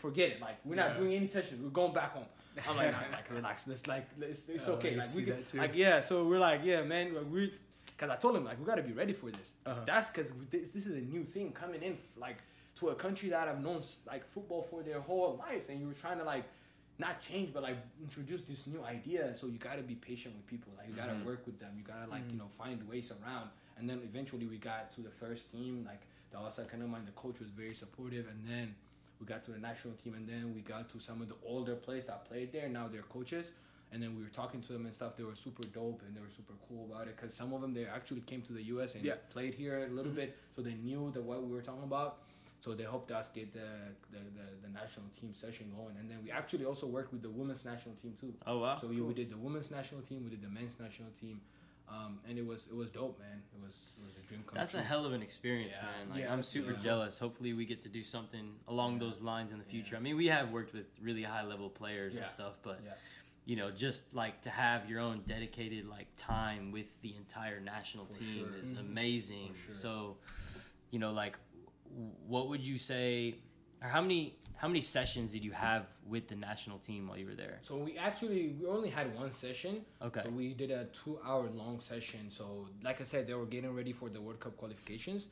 forget it, like we're not doing any sessions, we're going back home. I'm like, nah, like relax, it's okay, like we get, like so we're like, yeah, man, like because I told him, like, we got to be ready for this. That's because this is a new thing coming in, like, to a country that have known, like, football for their whole lives. And you were trying to, like, not change, but, like, introduce this new idea. So you got to be patient with people. Like, you got to work with them. You got to, like, you know, find ways around. And then eventually we got to the first team. Like, the Al-Sadd Kanama, the coach was very supportive. And then we got to the national team. And then we got to some of the older players that played there. Now they're coaches. And then we were talking to them and stuff. They were super dope and they were super cool about it. Because some of them, they actually came to the U.S. and played here a little bit. So they knew what we were talking about. So they helped us get the national team session going. And then we actually also worked with the women's national team too. Oh, wow. So we did the women's national team. We did the men's national team. And it was dope, man. It was a dream come true. That's a hell of an experience, man. Like, I'm super jealous. Hopefully we get to do something along those lines in the future. I mean, we have worked with really high-level players and stuff, but... you know, just like to have your own dedicated like time with the entire national team is amazing. So, you know, like, what would you say, or how many sessions did you have with the national team while you were there? So we only had one session. Okay. But we did a 2-hour long session. So like I said, they were getting ready for the World Cup qualifications.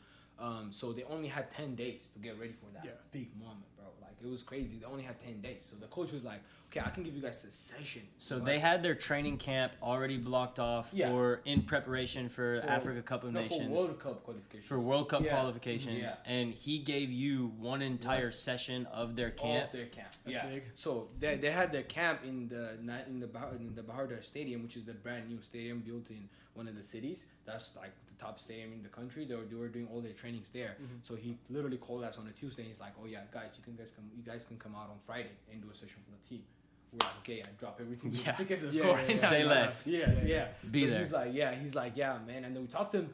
So they only had 10 days to get ready for that big moment, bro. Like, it was crazy. They only had 10 days. So the coach was like, okay, I can give you guys a session. So they had their training camp already blocked off for in preparation for Africa Cup of Nations. For World Cup qualifications. For World Cup qualifications. Yeah. And he gave you one entire session of their camp. Of their camp. That's big. So they had their camp in the Bahar Dar Stadium, which is the brand new stadium built in one of the cities. That's like the top stadium in the country. They were doing all their trainings there. So he literally called us on a Tuesday. He's like, "Oh yeah, guys, you guys can come out on Friday and do a session for the team." We're like, "Okay, I drop everything. Say less. Be there." He's like, yeah, man. And then we talked to him,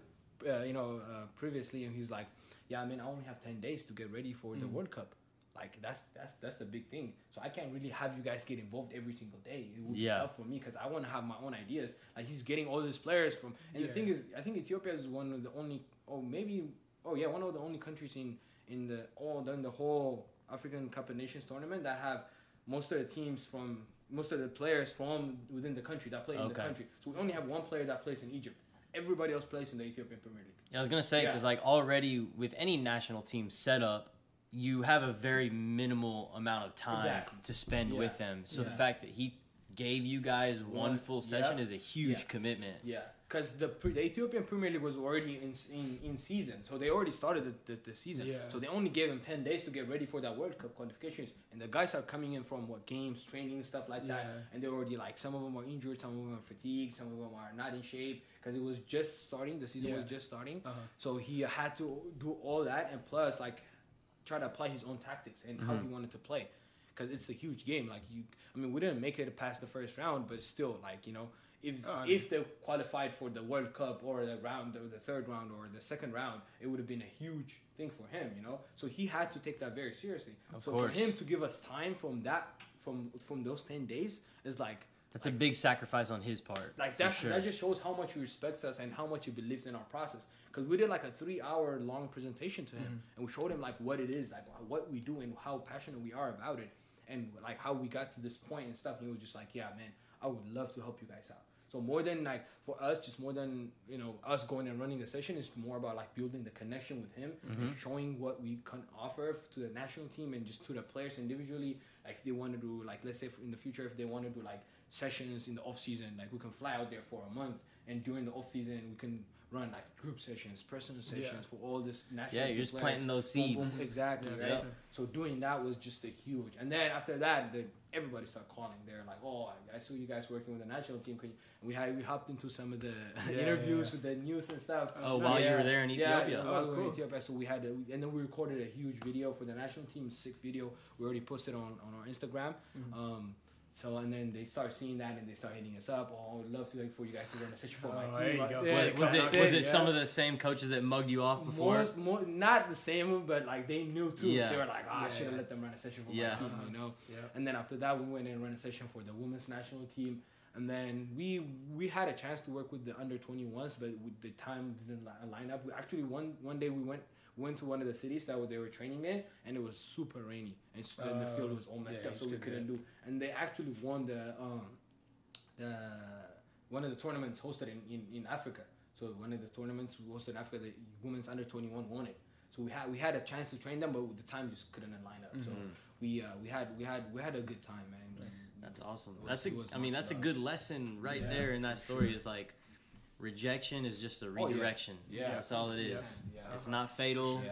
previously, and he was like, "Yeah, man, I only have 10 days to get ready for the World Cup. Like, that's the big thing. So I can't really have you guys get involved every single day. It would be tough for me because I want to have my own ideas. Like, he's getting all these players from, and the thing is, I think Ethiopia is one of the only, one of the only countries in the whole African Cup of Nations tournament that have most of the players from within the country that play in the country. So we only have one player that plays in Egypt. Everybody else plays in the Ethiopian Premier League. Yeah, I was gonna say, because like already with any national team setup, you have a very minimal amount of time to spend with them. So the fact that he gave you guys one full session is a huge commitment. Yeah, because the Ethiopian Premier League was already in season, so they already started the season. Yeah. So they only gave them 10 days to get ready for that World Cup qualifications, and the guys are coming in from games, training, stuff like that, and they're already like, some of them are injured, some of them are fatigued, some of them are not in shape because it was just starting. The season was just starting, so he had to do all that, and plus like try to apply his own tactics and how he wanted to play, because it's a huge game. Like, we didn't make it past the first round, but still, like, you know, if they qualified for the World Cup or the third round or the second round, it would have been a huge thing for him, you know. So he had to take that very seriously. Of course. For him to give us time from those 10 days is like, that's a big sacrifice on his part. Like, that just shows how much he respects us and how much he believes in our process. Because we did like a 3-hour long presentation to him, and we showed him like what it is, like what we do and how passionate we are about it, and like how we got to this point and stuff. And he was just like, yeah, man, I would love to help you guys out. So more than like for us, just more than, you know, us going and running the session, it's more about like building the connection with him and showing what we can offer to the national team and just to the players individually. Like, if they want to do, like, let's say in the future, if they want to do like sessions in the off season, like we can fly out there for a month, and during the off season we can run like group sessions, personal sessions for all this national. Yeah, you're just planting those seeds. Exactly, right? So doing that was just a huge. And then after that, everybody started calling. They're like, "Oh, I saw you guys working with the national team." And we hopped into some of the interviews with the news and stuff. Oh, while you were there in Ethiopia. While we were in Ethiopia. So we had, and then we recorded a huge video for the national team, sick video. We already posted on our Instagram. So, and then they start seeing that, and they start hitting us up. "Oh, I would love for you guys to run a session for my team." There you go. Was it some of the same coaches that mugged you off before? More, not the same, but like they knew too. Yeah. They were like, I should have let them run a session for my team, you know. Yeah. And then after that, we went and ran a session for the women's national team. And then we had a chance to work with the under 21s, but the time didn't line up. We actually one day we went to one of the cities that they were training in, and it was super rainy, and the field was all messed up, so we couldn't do. And they actually won one of the tournaments hosted in Africa. So So one of the tournaments was in Africa, the women's under 21 won it. So we had a chance to train them, but the time just couldn't line up. So we had a good time, man. That's awesome. That's a good lesson right there in that story. Is like rejection is just a redirection. That's all it is. It's not fatal. You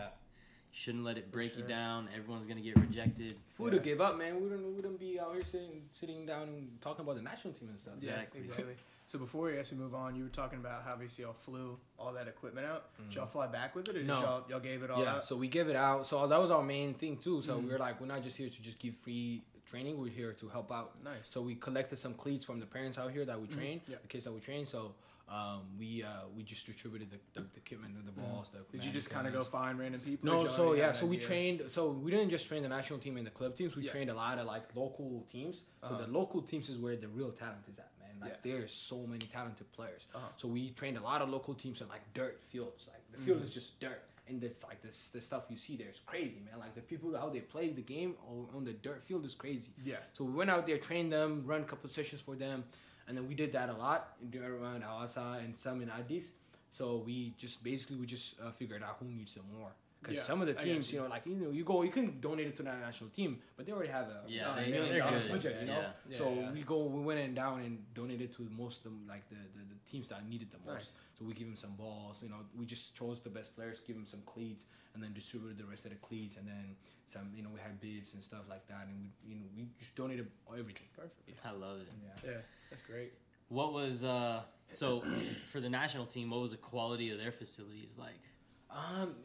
shouldn't let it break you down. Everyone's gonna get rejected. If we would have give up, man, we wouldn't be out here sitting down and talking about the national team and stuff. Exactly. So before we move on, you were talking about how obviously y'all flew all that equipment out. Did y'all fly back with it, or did y'all gave it all out? Yeah, so we gave it out. So that was our main thing too. So we were like, we're not just here to just give free training. We're here to help out. Nice. So we collected some cleats from the parents out here that we train, the kids that we train. So we just distributed the equipment, the balls. Did you just kind of go find random people? No, so we trained. So we didn't just train the national team and the club teams. We trained a lot of like local teams. So the local teams is where the real talent is at. Like there's so many talented players. So we trained a lot of local teams in like dirt fields. Like the field is just dirt, and the stuff you see there is crazy, man. Like the people how they play the game on the dirt field is crazy. Yeah. So we went out there, trained them, run a couple of sessions for them, and then we did that a lot around Hawassa and some in Addis. So we just figured out who needs some more. Because some of the teams, you can donate it to the national team, but they already have a they're good budget, you know. We went in down and donated to most of them, like the teams that needed the most. Nice. So we give them some balls, you know. We just chose the best players, give them some cleats, and then distributed the rest of the cleats, and then some, you know, we had bibs and stuff like that, and we just donated everything. Perfect. Yeah. I love it. Yeah, that's great. What was so for the national team? What was the quality of their facilities like?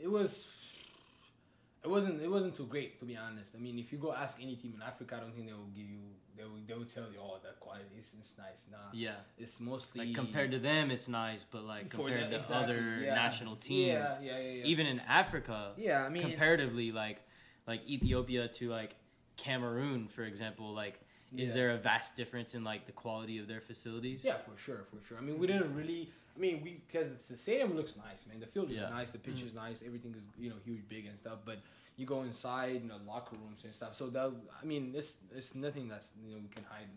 It wasn't too great, to be honest. I mean, if you go ask any team in Africa, I don't think they will give you. They will tell you, oh, that quality is nice. Nah. Yeah. It's mostly like compared to them, it's nice, but like compared to other national teams, even in Africa, I mean, comparatively, like Ethiopia to like Cameroon, for example, like. Is there a vast difference in like the quality of their facilities? Yeah, for sure. I mean, we didn't really. I mean, because the stadium looks nice, man. The field is nice, the pitch is nice, everything is huge, big and stuff. But you go inside, locker rooms and stuff. So that it's nothing that's we can hide.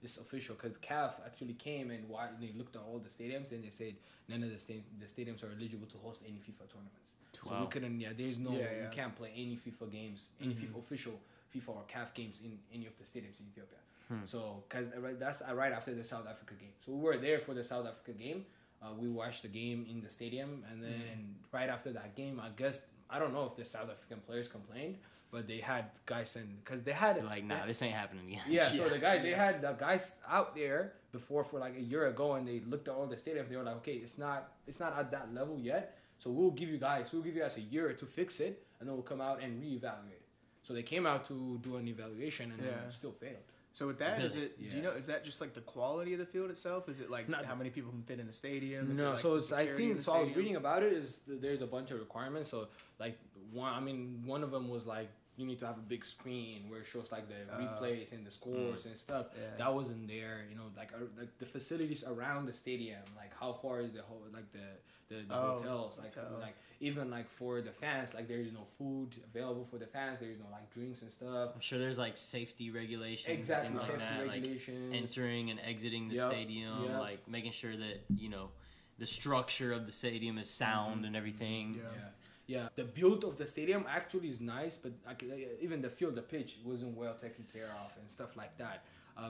It's official because CAF actually came and they looked at all the stadiums and they said none of the stadiums are eligible to host any FIFA tournaments. Wow. So we couldn't. There's no. You can't play any FIFA games, any FIFA official. FIFA or CAF games in any of the stadiums in Ethiopia. So, because that's right after the South Africa game. So we were there for the South Africa game. We watched the game in the stadium, and then right after that game, I don't know if the South African players complained, but they had guys because they had this ain't happening again. So they had the guys out there before for like a year ago, and they looked at all the stadiums. They were like, okay, it's not at that level yet. So we'll give you guys a year to fix it, and then we'll come out and reevaluate. So they came out to do an evaluation and then still failed. So with that, is it? Do you know? Is that just like the quality of the field itself? Is it like how many people can fit in the stadium? No, so I think so. I was reading about it. There's a bunch of requirements. So like one of them was like you need to have a big screen where it shows like the replays and the scores and stuff. That wasn't there. Like the facilities around the stadium. Like how far is the whole the hotels? Like even like for the fans, like there is no food available for the fans. There is no like drinks and stuff. I'm sure there's like safety regulations. Exactly, things safety like that, regulations. Like entering and exiting the stadium, like making sure that the structure of the stadium is sound and everything. Yeah, the build of the stadium actually is nice, but even the field, the pitch wasn't well taken care of and stuff like that.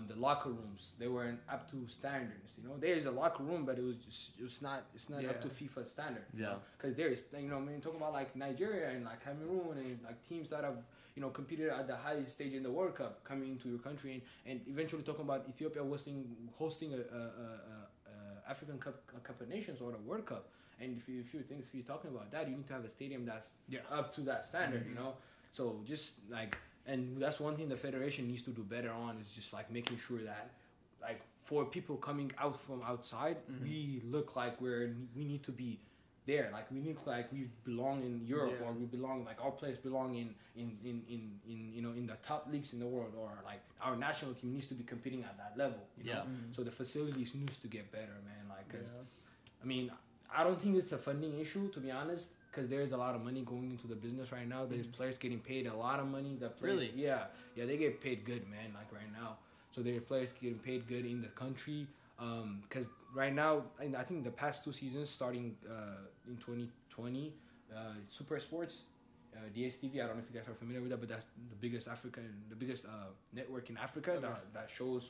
The locker rooms, they weren't up to standards. There's a locker room, but it's not up to FIFA standard. Because there's talking about like Nigeria and like Cameroon and like teams that have competed at the highest stage in the World Cup coming to your country and eventually talking about Ethiopia hosting a African Cup of Nations or the World Cup. And if you're talking about that, you need to have a stadium that's up to that standard, So just like, and that's one thing the federation needs to do better on is just like making sure that, like, for people coming out from outside, we look like we need to be there. Like we look like we belong in Europe or we belong like our players belong in the top leagues in the world, or like our national team needs to be competing at that level. So the facilities needs to get better, man. Like, 'cause, I mean, I don't think it's a funding issue, to be honest, because there's a lot of money going into the business right now. There's players getting paid a lot of money. Really? Yeah, they get paid good, man, like right now. So there's players getting paid good in the country. Because right now, I think the past 2 seasons, starting in 2020, Super Sports, DSTV. I don't know if you guys are familiar with that, but that's the biggest network in Africa that shows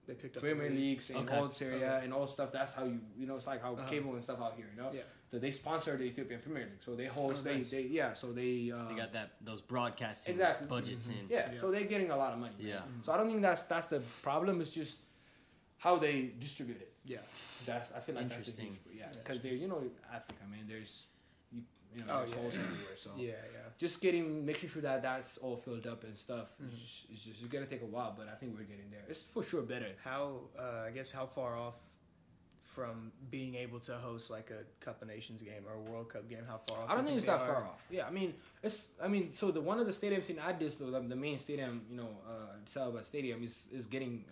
they picked up Premier Leagues and all this area and all stuff. That's how it's like how cable and stuff out here, Yeah. So they sponsor the Ethiopian Premier League. So they host. Nice. They got those broadcasting budgets in. Yeah, so they're getting a lot of money. Yeah. Right? So I don't think that's the problem. It's just how they distribute it. Yeah. I feel like that's the Interesting. huge. Yeah, because they're Africa, man. There's there's holes everywhere. So just making sure that that's all filled up and stuff. It's just gonna take a while, but I think we're getting there. It's for sure better. How how far off from being able to host like a Cup of Nations game or a World Cup game? How far off? I don't think it's that far off. Yeah, so one of the stadiums in Addis, the main stadium, Salabad Stadium is getting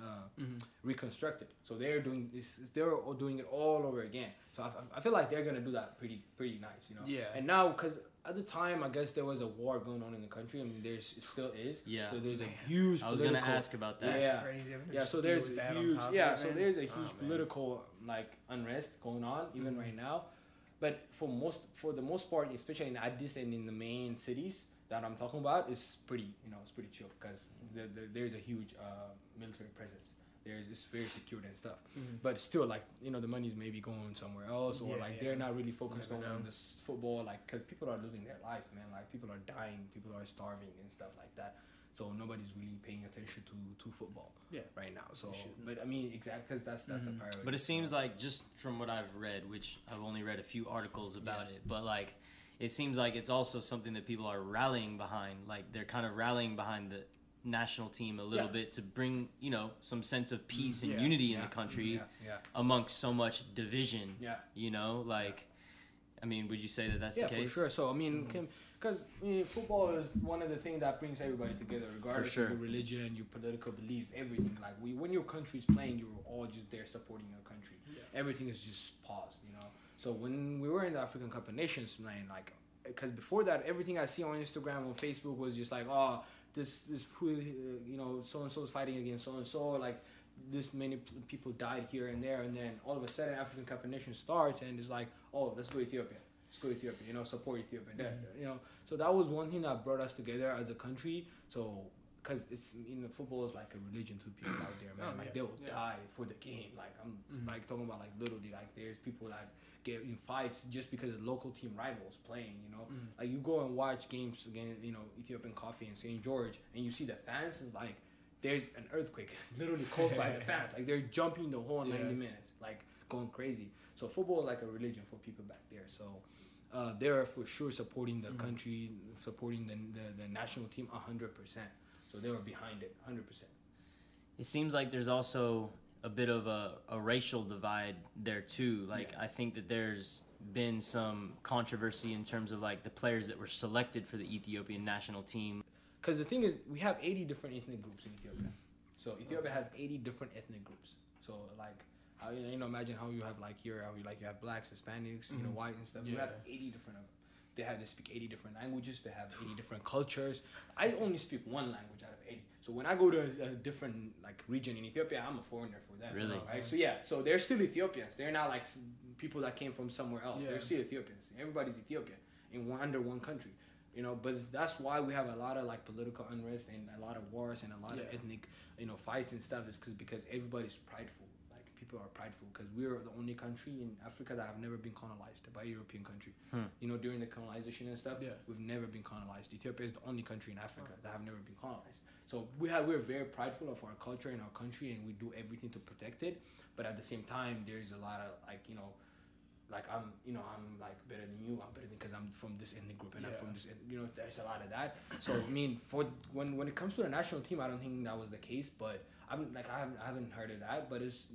reconstructed. So they're doing it all over again. So I feel like they're gonna do that pretty nice, Yeah. And now, because at the time, I guess there was a war going on in the country. I mean, it still is. Yeah. So there's a huge. I was gonna ask about that. That's crazy. Yeah. So there's a huge. Yeah. So there's a huge man. political unrest going on even right now. But for the most part, especially in Addis and in the main cities that I'm talking about, it's pretty chill because there's a huge military presence. It's very secure and stuff. But still, the money's maybe going somewhere else, or they're not really focused on this football, because people are losing their lives, man. Like people are dying, people are starving and stuff like that. So nobody's really paying attention to football right now. So, but I mean, exactly, because that's the priority. But it seems like, just from what I've read, which I've only read a few articles about it, but it seems like it's also something that people are rallying behind. Like they're kind of rallying behind the national team a little bit to bring some sense of peace and unity in the country amongst so much division. I mean, would you say that that's the case? Yeah, for sure. So I mean, because football is one of the things that brings everybody together, regardless of your religion, your political beliefs, everything. Like when your country's playing, you're all just there supporting your country. Everything is just paused, So when we were in the African Cup of Nations, man, because before that, everything I see on Instagram, on Facebook was just like, oh, this so and so is fighting against so and so, like this many people died here and there, and then all of a sudden African Cup of Nations starts and it's like, oh, let's go Ethiopia, support Ethiopia, So that was one thing that brought us together as a country. So because it's football is like a religion to people out there, man. They will die for the game. Like I'm talking about literally, there's people that get in fights just because of local team rivals playing, Like you go and watch games against, Ethiopian Coffee and St. George, and you see the fans is like, there's an earthquake literally caused by the fans. Like they're jumping the whole 90 minutes, going crazy. So football is like a religion for people back there. So they're for sure supporting the country, supporting the national team 100%. So they were behind it 100%. It seems like there's also a bit of a racial divide there too. I think that there's been some controversy in terms of the players that were selected for the Ethiopian national team. Because the thing is, we have 80 different ethnic groups in Ethiopia. So Ethiopia has 80 different ethnic groups. So how imagine how you have here, how you have blacks, Hispanics, white and stuff. You have 80 different of them. They speak 80 different languages. They have 80 different cultures. I only speak one language out of 80. So when I go to a different region in Ethiopia, I'm a foreigner for them. Really? Right? So they're still Ethiopians. They're not people that came from somewhere else. They're still Ethiopians. Everybody's Ethiopian under one country. But that's why we have a lot of political unrest and a lot of wars and a lot of ethnic fights and stuff. Is because everybody's prideful. People are prideful because we're the only country in Africa that have never been colonized by a European country. During the colonization and stuff, we've never been colonized. Ethiopia is the only country in Africa that have never been colonized. So we're very prideful of our culture and our country, and we do everything to protect it. But at the same time, there's a lot of I'm better than you. I'm better than because I'm from this ethnic group and I'm from this. There's a lot of that. So I mean, when it comes to the national team, I don't think that was the case. But I haven't heard of that. But it's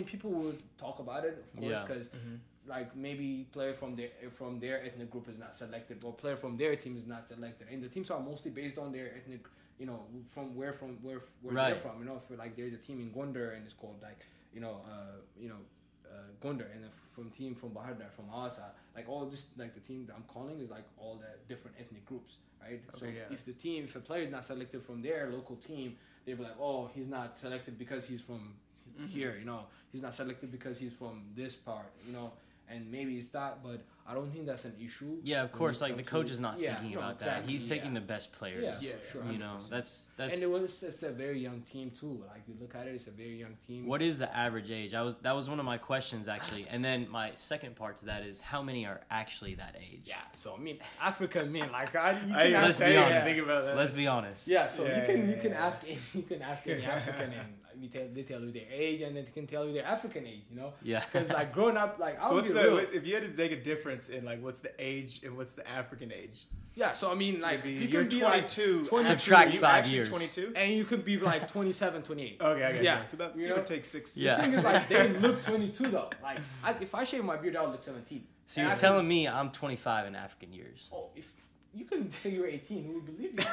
people would talk about it, of course, because maybe player from their ethnic group is not selected, or player from their team is not selected, and the teams are mostly based on their ethnic. From where they're from. For there's a team in Gondar and it's called Gondar, and from Bahar Dar, from Hausa, all this, the team that I'm calling is all the different ethnic groups, right? Okay, so if a player is not selected from their local team, they'll be like, oh, he's not selected because he's from here. You know, he's not selected because he's from this part. You know, and maybe it's that, but I don't think that's an issue. Yeah, of course. Like the coach is not thinking about that. He's taking the best players. Yeah, sure. You know, that's. And it's a very young team too. Like you look at it, it's a very young team. What is the average age? That was one of my questions actually. And then my second part to that is how many are actually that age? Yeah. So I mean, Africa, man, like let's be honest. Think about that. Let's be honest. Yeah. So you can ask any African and they tell you their age, and then they can tell you their African age. You know. Yeah. Because like growing up, like so what's if you had to make a difference in like what's the age and what's the African age? Yeah, so I mean, like, you you're could be 22. Like, subtract 5 years. 22? And you could be like 27, 28. Okay, I got yeah. So that would take 6 years. Yeah. The thing is, like, they look 22, though. Like, if I shave my beard, I would look 17. So you're telling me I'm 25 in African years? Oh, if you can say you're 18, who would believe you?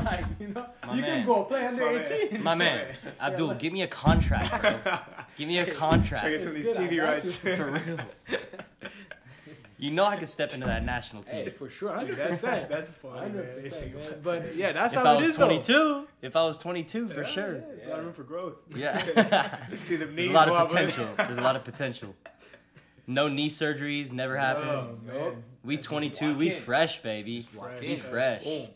Like, you know, my you man. can go play under 18. My man, Abdul, give me a contract, bro. Give me a contract. Try to get some of these TV rights. For real. You know I could step into that national team. Hey, for sure, 100%. Dude, that's funny, 100%, man. But yeah, that's If how I it was is, 22, though. if I was 22, for sure. Yeah, there's a lot of room for growth. Yeah. See the knees There's a lot of wobbling. potential. There's a lot of potential. No knee surgeries, never happened. Oh, man. We Just 22, walk we in. fresh, baby. Just walk We in. fresh. Boom.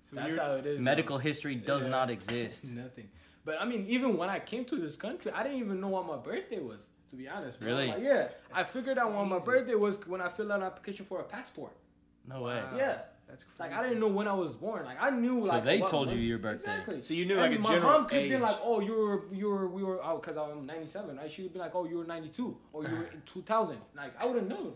So That's how it is. Medical history does not exist. Nothing. But I mean, even when I came to this country, I didn't even know what my birthday was. To be honest, bro. Really? Like, yeah, I figured out when my birthday was when I filled out an application for a passport. No way. Wow. Yeah, That's crazy. like I didn't know when I was born. Like I knew. So like they what told you month- your birthday. Exactly. So you knew And like a my general mom could age. be like, oh, we were out because I'm 97, right? She would be like, oh, you were 92 or you were in 2000. Like I wouldn't know.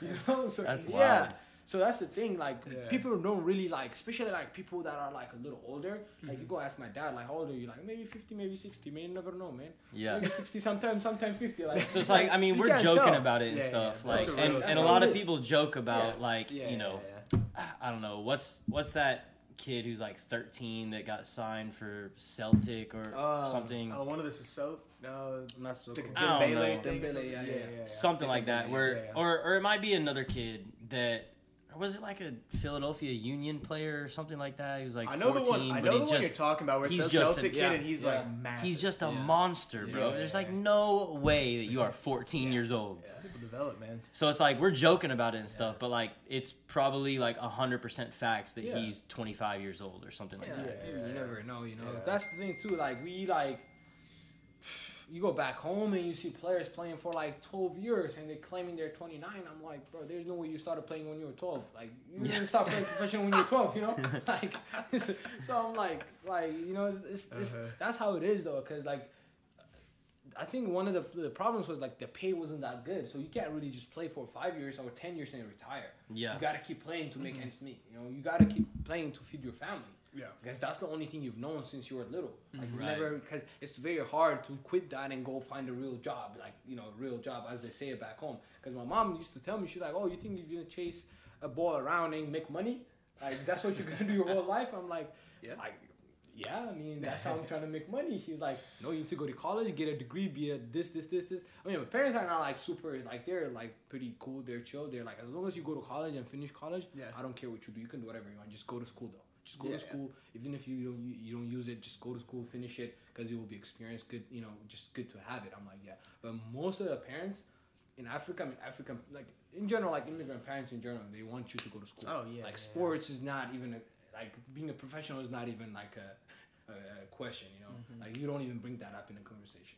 You know? So That's yeah. wild. So that's the thing, like Yeah. people don't really like, especially like people that are like a little older. Like you go ask my dad, like how old are you? Like maybe 50, maybe 60, man. You never know, man. Yeah. Maybe 60, sometimes 50. Like So it's like, I mean, you we're can't joking tell. about it and Yeah, stuff. yeah, Like, that's and, real- and a that's lot how of it is. people joke about Yeah. like, Yeah, you know, I don't know, what's that kid who's like 13 that got signed for Celtic or something? Oh, one of this is soap. No, Not so the cool. I don't know. Dembele thing. Dembele, yeah. Something like that, where Yeah, yeah. or it might be another kid that. Or was it like a Philadelphia Union player or something like that? He was like I know 14, the one. I but know he's the one you're just talking about. Where it's he's a just Celtic yeah, kid and he's yeah. like massive. he's just a Yeah. monster, bro. Yeah. There's like no way that you are 14 years old. Yeah, people develop, man. So it's like we're joking about it and stuff, but like it's probably like 100% facts that Yeah. he's 25 years old or something like Yeah, that. you never know, you know. Yeah. That's the thing too. Like you go back home and you see players playing for like 12 years and they're claiming they're 29. I'm like, bro, there's no way you started playing when you were 12. Like you didn't start playing professional when you were 12, you know. Like, so I'm like, you know, it's that's how it is though, because like. I think one of the problems was like the pay wasn't that good, so you can't really just play for 5 years or 10 years and retire. Yeah. You gotta keep playing to make ends meet. You know, you gotta keep playing to feed your family. Yeah. Because that's the only thing you've known since you were little. Like you Right. never, because it's very hard to quit that and go find a real job, like a real job as they say it back home. Because my mom used to tell me, she's like, "Oh, you think you're gonna chase a ball around and make money? Like that's what you're gonna do your whole life?" I'm like, yeah, I mean, that's how I'm trying to make money. She's like, no, you need to go to college, get a degree, be a this. I mean, my parents are not like super, like they're like pretty cool, they're chill. They're like, as long as you go to college and finish college, I don't care what you do. You can do whatever you want. Just go to school though. Just go to school. Even if you don't use it, just go to school, finish it, because it will be experience. Good, just good to have it. I'm like, yeah. But most of the parents in Africa, African, like in general, like immigrant parents in general, they want you to go to school. Oh yeah. Like sports is not even like being a professional is not even like a question, like you don't even bring that up in a conversation.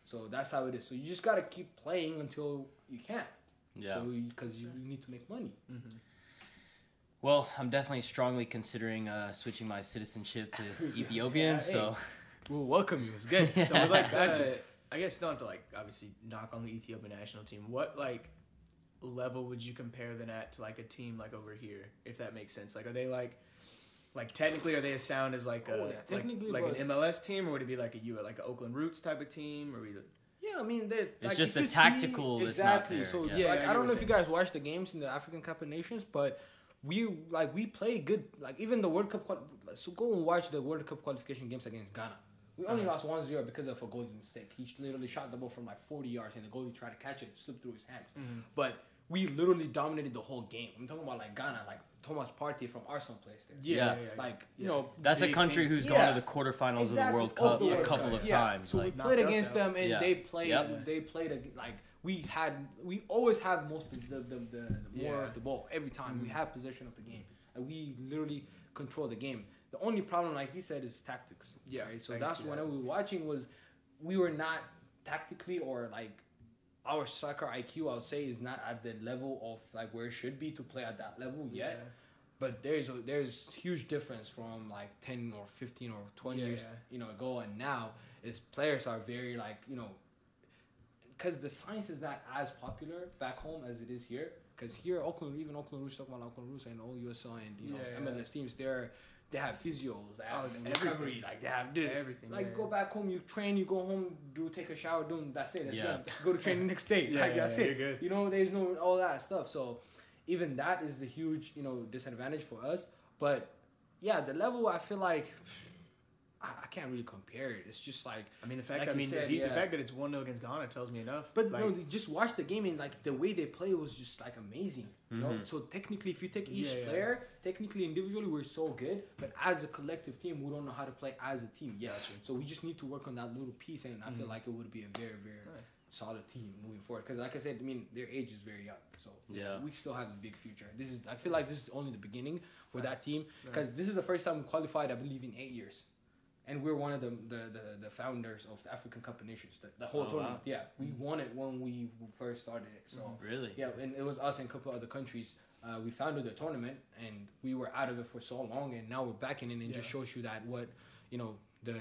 So that's how it is. So you just gotta keep playing until you can. Yeah. So because you need to make money. Well, I'm definitely strongly considering switching my citizenship to Ethiopian. Yeah, So we'll welcome you. It's good. So with like I guess not to like obviously knock on the Ethiopian national team. What like level would you compare them at to like a team like over here, if that makes sense? Like are they like technically are they as sound as like like an MLS team, or would it be like like an Oakland Roots type of team, or Yeah, I mean, it's just the tactical that's not there. So Yeah. like I don't know if you guys watch the games in the African Cup of Nations, but we play good. Like even the World Cup. So go and watch the World Cup qualification games against Ghana. We only lost 1-0 because of a goalie mistake. He literally shot the ball from like 40 yards, and the goalie tried to catch it, slipped through his hands. But we literally dominated the whole game. I'm talking about like Ghana, like Thomas Partey from Arsenal plays there. Like you know, that's a country who's gone to the quarterfinals of the World Cup a couple of times. So like, we played against them, and they played. They played like we always have most of the more of the ball every time. We have possession of the game, and we literally control the game. The only problem, like he said, is tactics. Yeah, right? So that's when we were watching was we were not tactically or like our soccer IQ, I would say, is not at the level of like where it should be to play at that level yet. But there's huge difference from like 10 or 15 or 20 years ago and now. Is players are very like because the science is not as popular back home as it is here. Because here, Oakland Rouge, talking about Oakland Rouge and all USL and MLS teams, they have physios, they have recovery, like they have everything. Like go back home, you train, you go home, take a shower, that's it. That's done. Go to training the next day. That's it. You're good. There's no all that stuff. So even that is the huge, disadvantage for us. But yeah, the level I feel like I can't really compare it. It's just like the fact that it's 1-0 against Ghana tells me enough. But just watch the game and like the way they play was just like amazing. You know, so technically, if you take each player, technically individually we're so good, but as a collective team, we don't know how to play as a team. So we just need to work on that little piece, and I feel like it would be a very, very solid team moving forward. Because like I said, their age is very young, so we still have a big future. I feel like this is only the beginning for that team, because this is the first time we qualified, I believe, in 8 years. And we're one of the founders of the African Cup of Nations. The whole tournament. Wow. Yeah, we won it when we first started it. So really? Yeah, and it was us and a couple of other countries. We founded the tournament, and we were out of it for so long, and now we're back in it, and just shows you that what the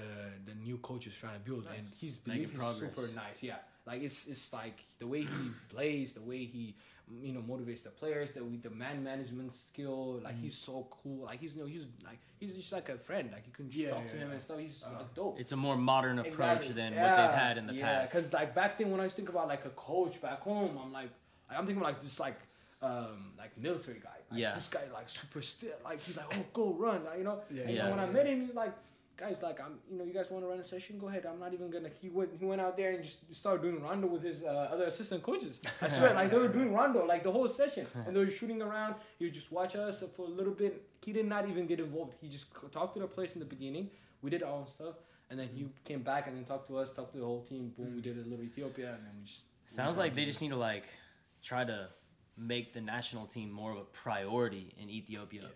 new coach is trying to build, and he's super nice. Yeah, like it's like the way he plays, the way he motivates the players, the man management skill. Like he's so cool. Like he's just like a friend. Like you can just talk to him and stuff. He's like dope. It's a more modern approach than what they've had in the past. Because like back then when I think about like a coach back home, I'm thinking like this like military guy. Like, this guy like super still. Like he's like, oh, go run. And when I met him, he's like, guys, like you guys want to run a session? Go ahead. I'm not even gonna. He went out there and just started doing rondo with his other assistant coaches. I swear, like they were doing rondo like the whole session, and they were shooting around. He would just watch us for a little bit. He did not even get involved. He just talked to the players in the beginning. We did our own stuff, and then he came back and then talked to us, talked to the whole team. Boom, we did a little Ethiopia, and then we just. Sounds like they just need to like try to make the national team more of a priority in Ethiopia. Yeah.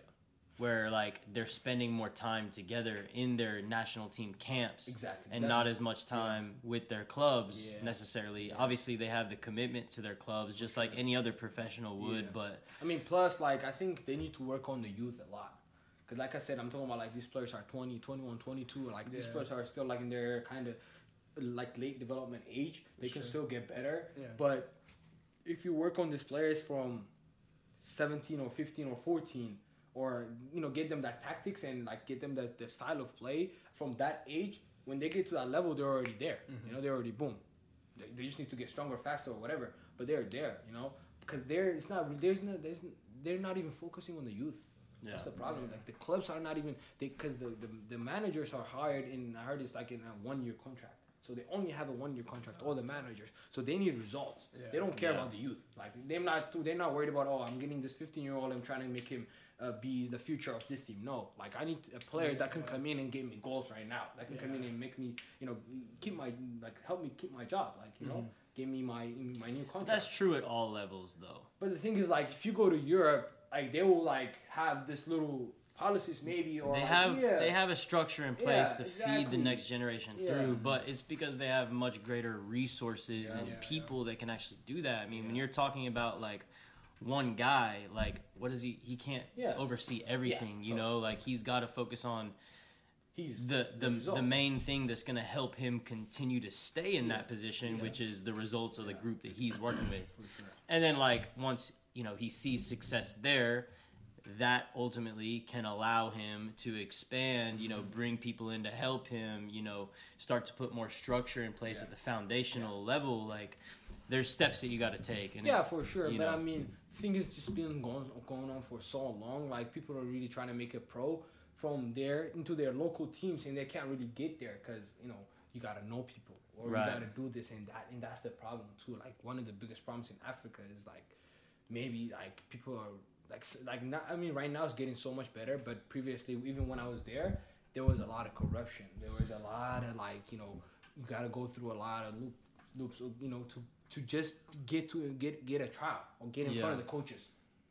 Where like they're spending more time together in their national team camps, and not as much time with their clubs necessarily. Yeah. Obviously, they have the commitment to their clubs, just like any other professional would. But plus, like I think they need to work on the youth a lot. Cause like I said, I'm talking about like these players are 20, 21, 22. Like these players are still like in their kind of like late development age. They can still get better. Yeah. But if you work on these players from 17 or 15 or 14. Or get them that tactics and like get them the style of play from that age. When they get to that level, they're already there. They're already boom. They just need to get stronger, faster, or whatever. But they're there, because they're not even focusing on the youth. Yeah. That's the problem. Like the clubs are not even because the managers are hired in. I heard it's like in a 1-year contract. So they only have a 1-year contract, all the managers. So they need results. Yeah. They don't care about the youth. Like they're not worried about I'm getting this 15-year-old. I'm trying to make him be the future of this team. No, like I need a player that can come in and give me goals right now. That can come in and make me, help me keep my job. Like give me my new contract. That's true at all levels, though. But the thing is, like if you go to Europe, like they will like have this little policies maybe, or they have a structure in place to feed the next generation through, but it's because they have much greater resources and people that can actually do that. I mean, when you're talking about like one guy, like what is he can't oversee everything, like he's got to focus on the main thing that's going to help him continue to stay in that position, which is the results of the group that he's working with. And then like once he sees success there, that ultimately can allow him to expand, bring people in to help him, start to put more structure in place at the foundational level. Like there's steps that you got to take. And for sure. But I mean, thing is just been going on for so long. Like people are really trying to make it pro from there into their local teams, and they can't really get there because you got to know people, or you got to do this and that, and that's the problem too. Like one of the biggest problems in Africa is like maybe like people are like not. I mean, right now it's getting so much better, but previously, even when I was there was a lot of corruption. There was a lot of like, you got to go through a lot of loops, to just get a trial or get in front of the coaches.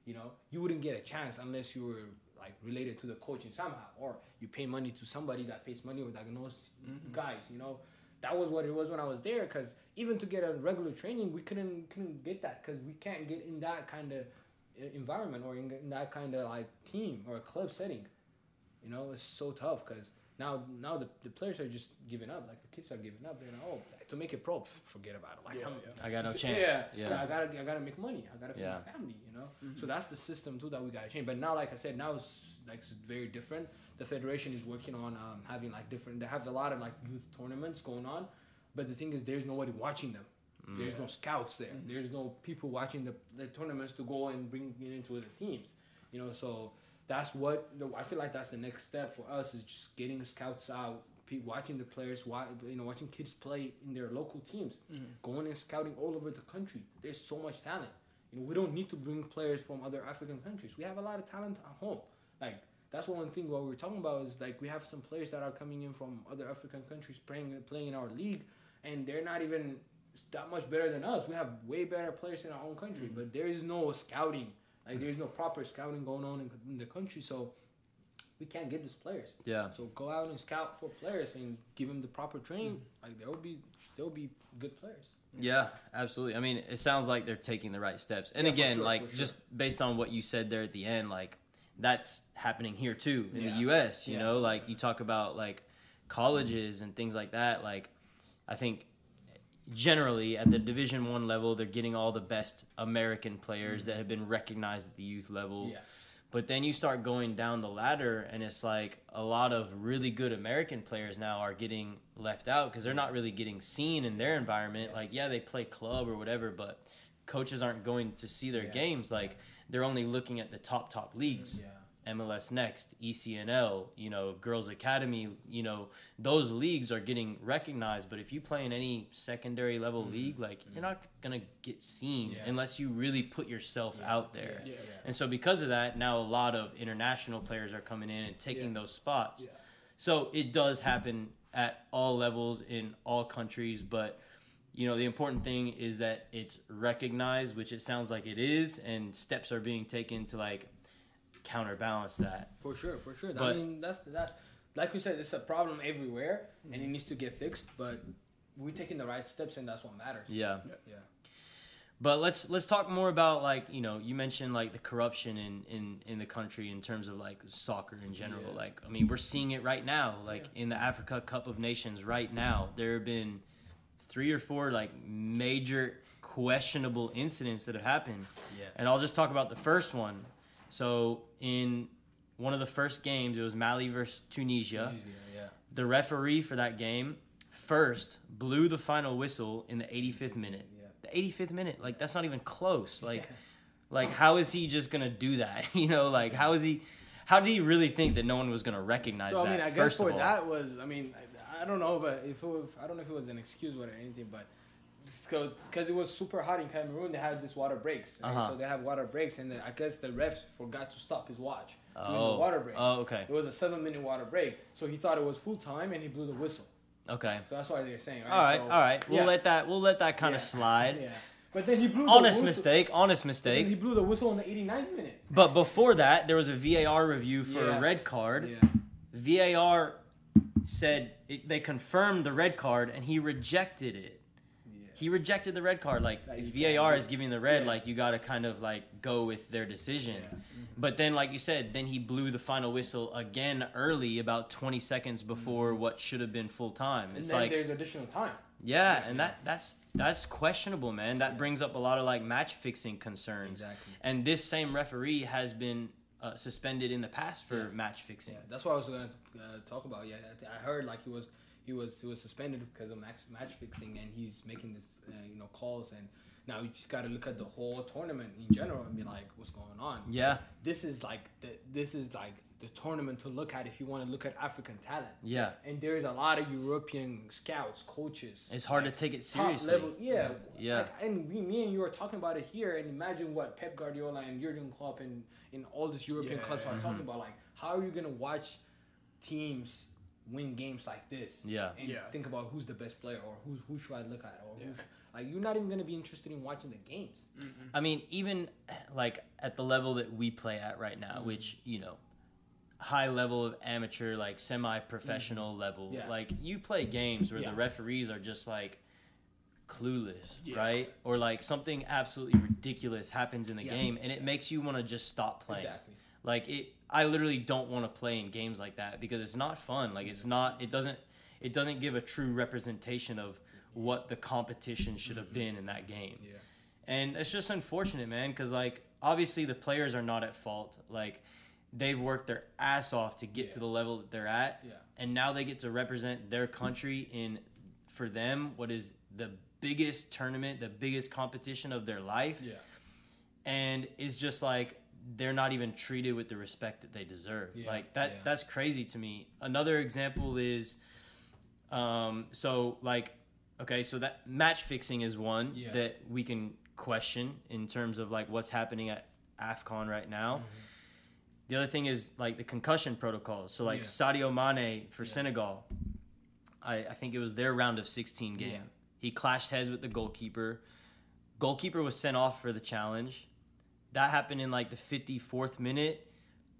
You wouldn't get a chance unless you were like related to the coaching somehow, or you pay money to somebody that pays money with diagnosed guys. That was what it was when I was there. Because even to get a regular training, we couldn't get that because we can't get in that kind of environment or in that kind of like team or a club setting. It's so tough because now the players are just giving up. Like the kids are giving up. They're like, to make it pro, forget about it. Like I got no chance. I gotta make money. I gotta feed my family. So that's the system too that we gotta change. But now, like I said, now it's very different. The federation is working on having like different. They have a lot of like youth tournaments going on, but the thing is, there's nobody watching them. There's no scouts there. There's no people watching the tournaments to go and bring it into the teams. So that's what I feel like that's the next step for us is just getting the scouts out, watching the players, watching kids play in their local teams, going and scouting all over the country. There's so much talent. We don't need to bring players from other African countries. We have a lot of talent at home. Like that's one thing what we're talking about is like we have some players that are coming in from other African countries playing in our league, and they're not even that much better than us. We have way better players in our own country, but there is no scouting. Like there's no proper scouting going on in the country, so we can't get these players. Yeah. So go out and scout for players and give them the proper training. Like they'll be good players. Yeah, absolutely. I mean, it sounds like they're taking the right steps. And again, just based on what you said there at the end, like that's happening here too in the U.S. You know, like you talk about like colleges and things like that. Like I think generally at the Division I level, they're getting all the best American players that have been recognized at the youth level. Yeah. But then you start going down the ladder, and it's like a lot of really good American players now are getting left out because they're not really getting seen in their environment. Like, they play club or whatever, but coaches aren't going to see their games. Like, they're only looking at the top leagues. Yeah. MLS Next, ECNL, Girls Academy, those leagues are getting recognized. But if you play in any secondary level league, like you're not going to get seen unless you really put yourself out there. Yeah. And so because of that, now a lot of international players are coming in and taking those spots. Yeah. So it does happen at all levels in all countries. But, the important thing is that it's recognized, which it sounds like it is, and steps are being taken to like counterbalance that. For sure. But, I mean, that's like you said, it's a problem everywhere, and it needs to get fixed. But we're taking the right steps, and that's what matters. Yeah. But let's talk more about like you mentioned like the corruption in the country in terms of like soccer in general. Yeah. Like I mean, we're seeing it right now. Like in the Africa Cup of Nations right now, there have been 3 or 4 like major questionable incidents that have happened. Yeah. And I'll just talk about the first one. So in one of the first games, it was Mali versus Tunisia. The referee for that game first blew the final whistle in the 85th minute. Yeah. The 85th minute, like that's not even close. Like how is he just gonna do that? Like how did he really think that no one was gonna recognize that? So I mean, I guess for that was, I mean, I don't know, but I don't know if it was an excuse or anything, but. Because it was super hot in Cameroon, they had this water breaks. Right? So they have water breaks, and I guess the refs forgot to stop his watch during the water break. Oh, okay. It was a 7-minute water break, so he thought it was full time, and he blew the whistle. Okay. So that's why they're saying. Right? All right. We'll let that kind of slide. Yeah. But then he blew honest the mistake. But then he blew the whistle in the 89th minute. But before that, there was a VAR review for a red card. Yeah. VAR said they confirmed the red card, and he rejected it. He rejected the red card. Like, if VAR is giving the red, like, you got to kind of, like, go with their decision. Yeah. But then, like you said, then he blew the final whistle again early, about 20 seconds before what should have been full time. It's and then like, there's additional time. Yeah, and that's questionable, man. That brings up a lot of, like, match-fixing concerns. Exactly. And this same referee has been suspended in the past for match-fixing. Yeah, that's what I was going to talk about. Yeah, I heard, like, he was suspended because of match fixing, and he's making this calls, and Now you just got to look at the whole tournament in general and be like, what's going on? Yeah. This is like the tournament to look at if you want to look at African talent. Yeah. And there's a lot of European scouts, coaches. It's hard to take it seriously. Top level, yeah. Yeah. Like, and me and you are talking about it here, and imagine what Pep Guardiola and Jurgen Klopp and all these European clubs are talking about. Like, how are you going to watch teams win games like this? Yeah. And think about who's the best player, or who should I look at, or who. Like, you're not even going to be interested in watching the games. Mm-mm. I mean, even like at the level that we play at right now, which, you know, high level of amateur, like semi-professional level, like you play games where the referees are just like clueless, right? Or like something absolutely ridiculous happens in the game and it makes you want to just stop playing. Exactly. Like I literally don't want to play in games like that because it's not fun. Like it doesn't give a true representation of what the competition should have been in that game. Yeah. And it's just unfortunate, man, because, like, obviously the players are not at fault. Like, they've worked their ass off to get to the level that they're at. Yeah. And now they get to represent their country in, for them, what is the biggest tournament, the biggest competition of their life. Yeah. And it's just, like, they're not even treated with the respect that they deserve. Yeah. Like, that's crazy to me. Another example is, so, like, okay, so that match fixing is one that we can question in terms of like what's happening at AFCON right now. Mm-hmm. The other thing is like the concussion protocols. So like Sadio Mane for Senegal, I think it was their round of 16 game. Yeah. He clashed heads with the goalkeeper. Goalkeeper was sent off for the challenge. That happened in like the 54th minute.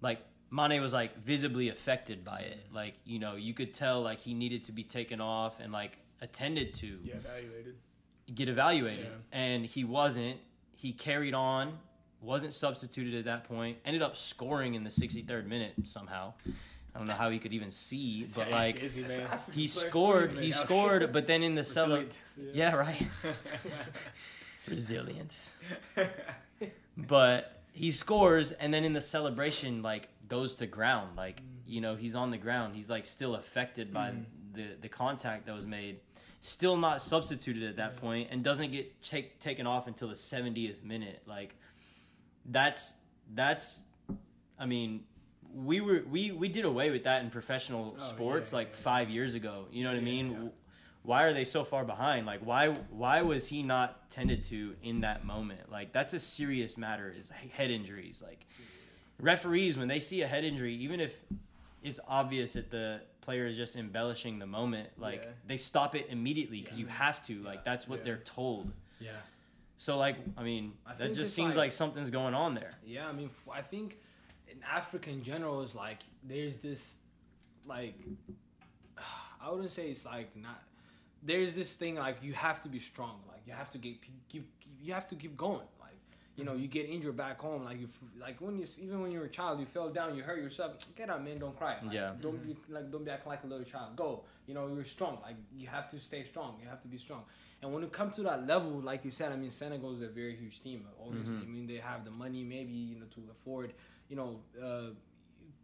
Like Mane was like visibly affected by it. Like, you know, you could tell like he needed to be taken off and like attended to get evaluated and he wasn't. He carried on, wasn't substituted at that point, ended up scoring in the 63rd minute somehow. I don't know how he could even see, but like he scored, but then in the resilience. But he scores and then in the celebration like goes to ground, like you know, he's on the ground, he's like still affected by the contact that was made, still not substituted at that point, and doesn't get taken off until the 70th minute. Like that's I mean, we did away with that in professional sports 5 years ago. You know what I mean? Yeah. Why are they so far behind? Like why was he not tended to in that moment? Like that's a serious matter, is head injuries. Like referees, when they see a head injury, even if it's obvious that the player is just embellishing the moment, like they stop it immediately because you have to. Like that's what they're told. Yeah. So like, I mean, that just seems like something's going on there. Yeah, I mean, I think in Africa in general is like there's this like I wouldn't say it's like not. There's this thing like you have to be strong. Like you have to keep going. Like you know, you get injured back home. Like even when you're a child, you fell down, you hurt yourself. Get up, man. Don't cry. Like, don't be acting like a little child. Go. You know, you're strong. Like you have to stay strong. You have to be strong. And when it comes to that level, like you said, I mean, Senegal is a very huge team. Obviously, I mean, they have the money, maybe to afford,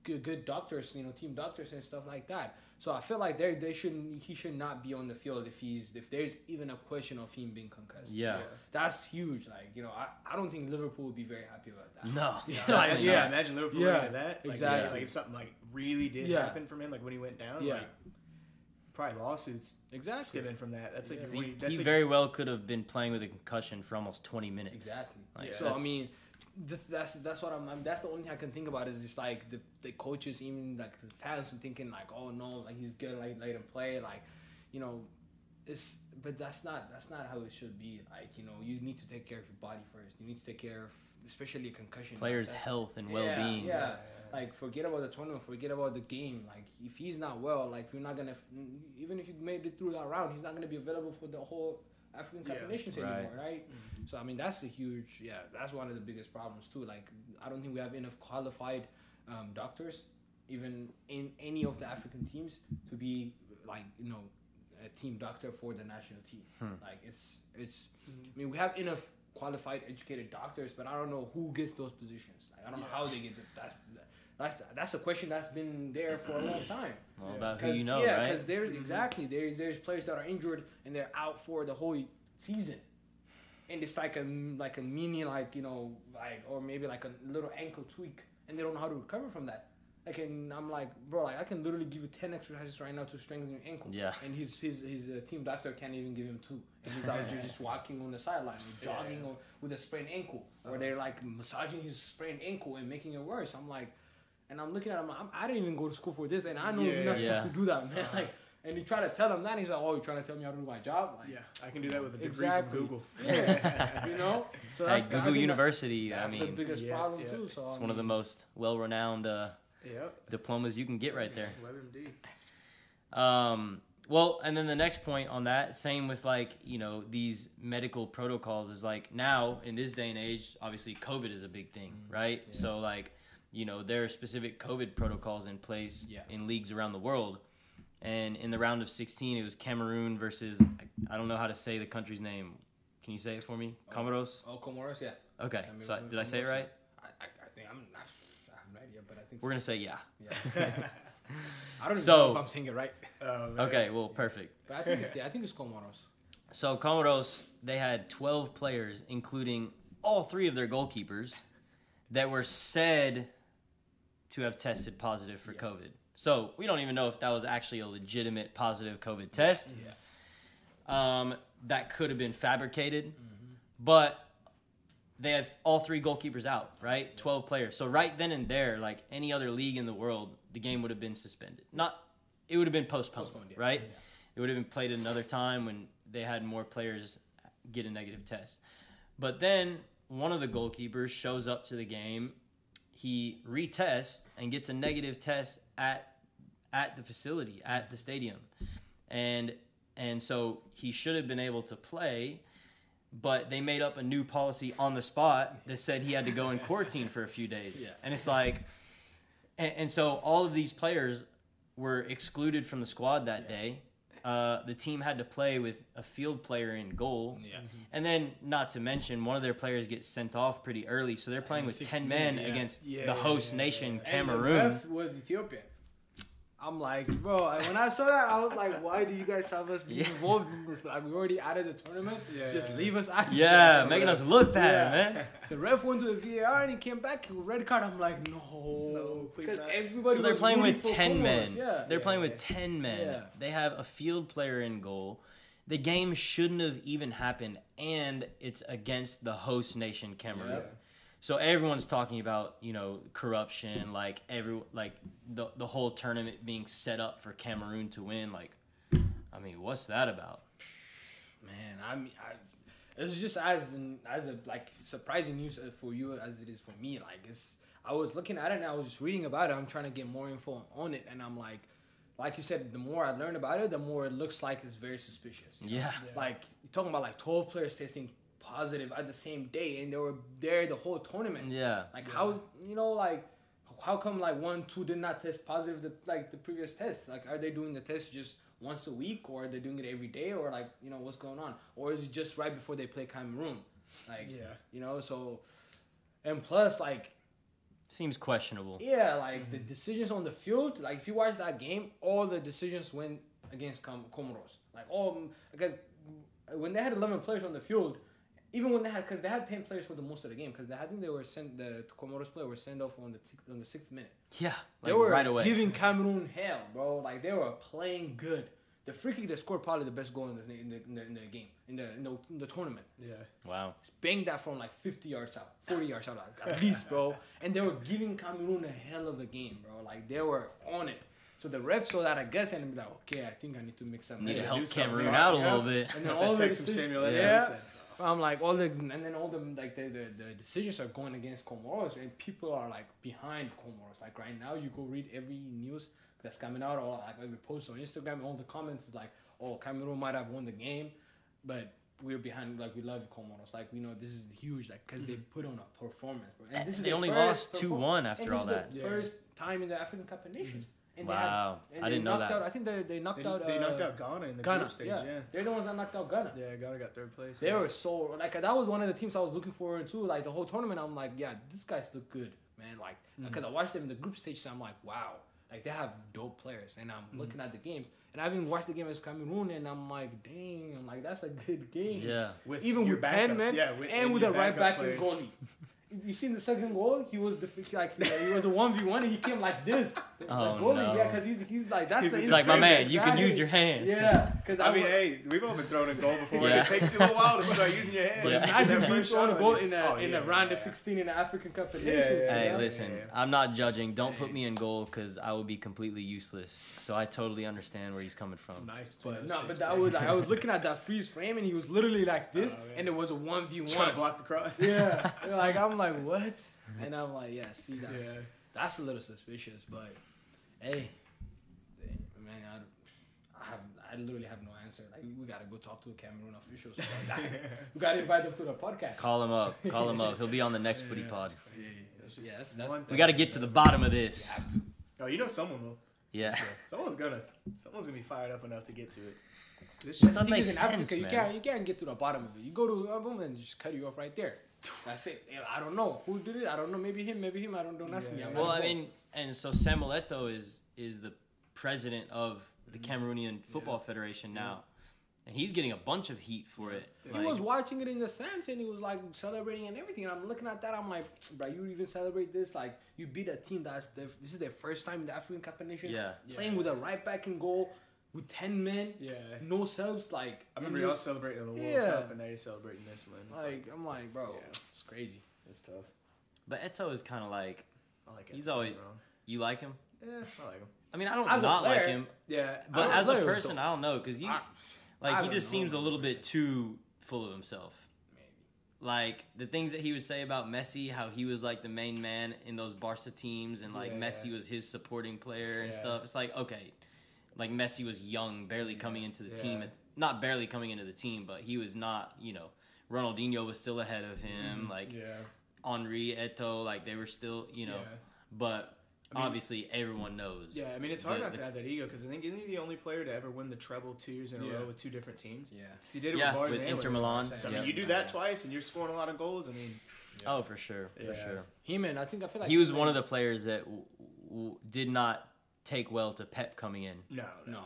good doctors, team doctors and stuff like that. So I feel like he should not be on the field if there's even a question of him being concussed. Yeah. That's huge. Like, I don't think Liverpool would be very happy about that. No. Imagine Liverpool looking at that. Like, exactly. Like if something like really did happen from him, like when he went down, like probably lawsuits stemming from that. That's like he very well could have been playing with a concussion for almost 20 minutes. Exactly. Like, so I mean, that's what I'm. That's the only thing I can think about is just like the coaches, even like the fans, are thinking like, oh no, like he's good, like let him play, like, it's. But that's not how it should be. Like you need to take care of your body first. You need to take care of especially a concussion. Players' health and well-being. Yeah. Like forget about the tournament, forget about the game. Like if he's not well, like you're not gonna. Even if you made it through that round, he's not gonna be available for the whole African Cup of Nations anymore, right? Mm-hmm. So I mean that's a huge, that's one of the biggest problems too. Like I don't think we have enough qualified doctors, even in any of the African teams, to be like a team doctor for the national team. Like it's. I mean we have enough qualified, educated doctors, but I don't know who gets those positions. Like I don't know how they get it. That's a question that's been there for a long time. Well, about who you right? Because there's there's players that are injured and they're out for the whole season. and it's like a mini or maybe like a little ankle tweak, and they don't know how to recover from that. I'm like, bro, I can literally give you 10 exercises right now to strengthen your ankle. Yeah. And his team doctor can't even give him 2. And he's out there just walking on the sideline, jogging or with a sprained ankle, or they're like massaging his sprained ankle and making it worse. I'm like, and I'm looking at him, I didn't even go to school for this, and I know you're not supposed to do that, man. And you try to tell him that, and he's like, oh, you're trying to tell me how to do my job? I can do that with a degree from Google. Yeah. So that's Google University. That's the biggest problem too. So it's one of the most well-renowned diplomas you can get right there. Well, and then the next point on that, same with these medical protocols is now in this day and age, obviously COVID is a big thing, right? Yeah. So there are specific COVID protocols in place in leagues around the world. And in the round of 16, it was Cameroon versus, I don't know how to say the country's name. Can you say it for me? Comoros? Comoros, yeah. Okay. So did I say it right? I think I have no idea, but I think we're going to say yeah. I don't even know if I'm saying it right. Okay, well, perfect. But I think it's Comoros. So Comoros, they had 12 players, including all 3 of their goalkeepers, that were said to have tested positive for COVID. So we don't even know if that was actually a legitimate positive COVID test. Yeah. That could have been fabricated, but they had all 3 goalkeepers out, right? Yeah. 12 players. So right then and there, like any other league in the world, the game would have been suspended. It would have been postponed right? Yeah. It would have been played another time when they had more players get a negative test. But then one of the goalkeepers shows up to the game. He retests and gets a negative test at the facility, at the stadium. And so he should have been able to play, but they made up a new policy on the spot that said he had to go in quarantine for a few days. Yeah. And it's like, and so all of these players were excluded from the squad that day. The team had to play with a field player in goal. Yeah. And then, not to mention, one of their players gets sent off pretty early, so they're playing with 10 men against the host nation, Cameroon. And the ref was Ethiopia. I'm like, bro, when I saw that, I was like, why do you guys have us be involved in this? Like, we already added the tournament. Just leave us out. Yeah, making us look bad, man. The ref went to the VAR and he came back with red card. I'm like, no. Because everybody so they're playing with 10 men. Yeah. They're playing with 10 men. Yeah. They have a field player in goal. The game shouldn't have even happened, and it's against the host nation, Cameroon. Yeah. So everyone's talking about, corruption, the whole tournament being set up for Cameroon to win. What's that about? Man, it's just as surprising news for you as it is for me. I was looking at it and I was just reading about it. I'm trying to get more info on it, and I'm like you said, the more I learn about it, the more it looks like it's very suspicious. Yeah. You're talking about 12 players testing positive at the same day, and they were there the whole tournament. Yeah. How come 1, 2 did not test positive the previous test? Are they doing the test just once a week, or are they doing it every day, or what's going on? Or is it just right before they play Cameroon? So, and plus seems questionable. Yeah, the decisions on the field, if you watch that game, all the decisions went against Comoros. Because when they had 11 players on the field, even when because they had 10 players for the most of the game, because I think they were the Comoros player were sent off on the 6th minute. Yeah, they were right away giving Cameroon hell, bro. They were playing good. The free kick, they scored probably the best goal in the game, in the tournament. Yeah. Wow. Banged that from 50 yards out, 40 yards out at least, bro. And they were giving Cameroon a hell of a game, bro. They were on it. So the ref saw that, I guess, and be like, okay, I think I need to mix up. Need to help Cameroon out a little bit. And then all take some Samuel Eto'o. I'm like, the decisions are going against Comoros, and people are behind Comoros. Right now, you go read every news that's coming out, or every post on Instagram, all the comments is oh, Cameroon might have won the game, but we're behind. We love Comoros. We know this is huge, because they put on a performance. And this is they only lost 2-1 after all that. First time in the African Cup of Nations. And wow, I didn't know that. I think they knocked out. They knocked out Ghana in the group stage. Yeah, they're the ones that knocked out Ghana. Yeah, Ghana got 3rd place. They were so that was one of the teams I was looking forward to. The whole tournament, I'm like, yeah, these guys look good, man. Because I watched them in the group stage, so I'm like, wow, like they have dope players, and I'm looking at the games, and I haven't watched the game as Cameroon, and I'm like, dang, I'm like, that's a good game. Yeah. Even with 10 men, and with a right back and players. goalie. You seen the second goal? He was he was a 1v1 and he came like this. Oh, goalie, no. yeah, because he's like that's He's It's like, my man, you can use your hands. Yeah, because I mean, hey, we've all been thrown in goal before. Yeah. It takes you a little while to start using your hands. But Yeah. it's nice That to be first throwing a shot goal on in you. a round of 16 in the African Cup of Yeah, Nations. yeah, Hey, you know? listen, Yeah. I'm not judging. Don't put me in goal because I will be completely useless. So I totally understand where he's coming from. Nice. But no, but that was like I was looking at that freeze frame and he was literally like this, Oh, yeah. and it was a Trying to 1v1. block the cross. Yeah, like I'm like what? And I'm like, yeah, see, Yeah. that's a little suspicious, but hey, man, I literally have no answer. Like we gotta go talk to the Cameroon officials. We gotta invite them to the podcast. Call him up. Call him up. He'll be on the next footy pod. Yeah, that's We got to get to the bottom of this. Oh, you know someone will. Yeah. Someone's gonna be fired up enough to get to it. This Doesn't shit, make in sense, Africa, man. you can't get to the bottom of it. You go to a boom and just cut you off right there. That's it. I don't know who did it. I don't know. Maybe him. I don't ask me. I'm Well, not I involved. mean, and so Samuel Eto'o is the president of the Cameroonian Football Federation now, and he's getting a bunch of heat for it. He was watching it in the stands and he was like celebrating and everything. And I'm looking at that. I'm like, bro, you even celebrate this? Like, you beat a team this is their first time in the African Cup of Nations. Yeah. Playing with a right back in goal with 10 men. Yeah. No subs. Like, I remember y'all celebrating the World Yeah. Cup and now you're celebrating this one. It's Like, I'm like, bro, Yeah. it's crazy. it's tough. But Eto'o is kind of like, I like it. He's always- wrong. you like him? Yeah, I like him. I mean, I don't As a not like player, him, Yeah, but I as a player was person, dope. I don't know, because he I just don't seems a know. little bit too full of himself. Maybe. Like the things that he would say about Messi, how he was like the main man in those Barca teams, and like Yeah. Messi was his supporting player and Yeah. stuff. It's like, okay, like Messi was young, barely coming into the team, Yeah. not barely coming into the team, but he was not, Ronaldinho was still ahead of him, like yeah. Henri, Eto'o, like they were still, Yeah. but I mean- obviously everyone knows. Yeah, I mean, it's hard The- not to have that ego because I think isn't he the only player to ever win the treble 2 years in a Yeah. row with 2 different teams? Yeah. 'Cause he did it Yeah, with Barca with and Inter with Milan. Barca. So I Yeah. mean, you do that twice and you're scoring a lot of goals. I mean, Oh, for sure, for Yeah. sure. Him and I feel like He was one of the players that did not take well to Pep coming in. no. No,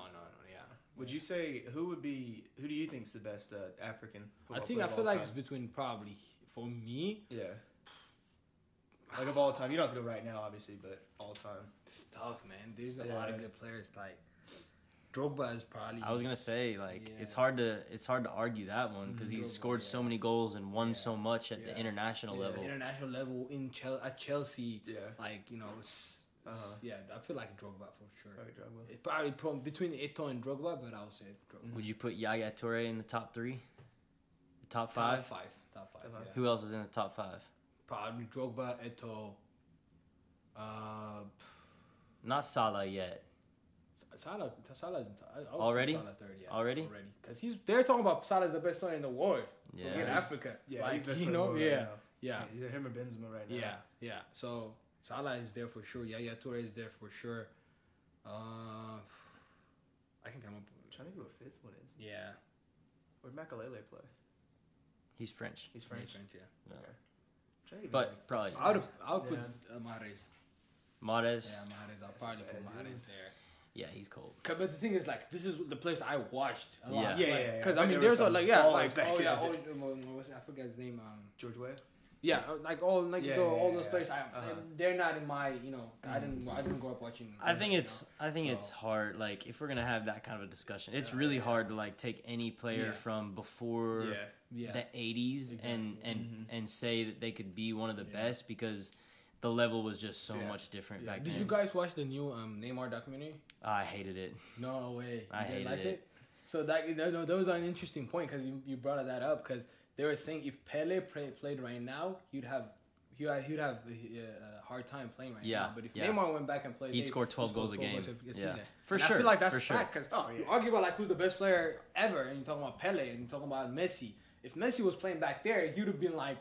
yeah. Would you say who do you think is the best African? I football think player I of feel all like it's time? between probably for me. Yeah. Like of all time, you don't have to go right now, obviously, but all time. It's tough, man. There's a Yeah. lot of good players. Like Drogba is probably. I was gonna say like Yeah. it's hard to argue that one because he's Drogba, scored so yeah. many goals and won Yeah. so much at the Yeah. international Yeah. level. international level at Chelsea. Yeah. Like it's Uh-huh. yeah. I feel like Drogba for sure. Probably Drogba. It's probably between Eto'o and Drogba, but I'll say Drogba. Would you put Yaya Toure in the top 3? The top 5? Top five. Top five. Yeah. Who else is in the top 5? Probably Drogba, Eto'o. Not Salah yet. Salah's Already? Salah third, yeah. Already? Because they're talking about Salah's the best player in the world. Yeah. In he's- Africa. Yeah, like, he's best you player in the know, world yeah, right now. yeah, Either him or Benzema right now. yeah. So Salah is there for sure. Yaya Toure is there for sure. I can come up. I'm trying to think who a fifth one is. Yeah, Where'd Makalele play? He's French. He's French. yeah. Yeah. I'm trying to think But of, probably I would put Yeah. Mahrez. Mahrez. Yeah, Mahrez. I'll probably put bad, Mahrez dude. there. Yeah, he's cold. But the thing is, like, this is the place I watched a lot. Yeah. Yeah. Because Like, I mean, there was there's some like ballers back oh in yeah, the day. I forget his name. George Weah. Yeah, like all like Yeah, all yeah, those yeah. players. Uh-huh. They're not in my I didn't grow up watching. I think you it's it's So- hard. Like if we're gonna have that kind of a discussion, it's really hard to like take any player Yeah. from before Yeah. yeah. the 80s and Exactly. and say that they could be one of the Yeah. best because the level was just so Yeah. much different Yeah. back Did then. you guys watch the new Neymar documentary? I hated it. No way. I You didn't hated it. So that was an interesting point because you brought that up because they were saying if Pele played right now, he'd have a hard time playing right Yeah, now. But if yeah. Neymar went back and played, He'd score 12 goals a game. this Yeah. season. For And sure, I feel like that's for sure. fact because Oh, yeah. you argue about like who's the best player ever, and you're talking about Pele, and you're talking about Messi. If Messi was playing back there, he'd have been like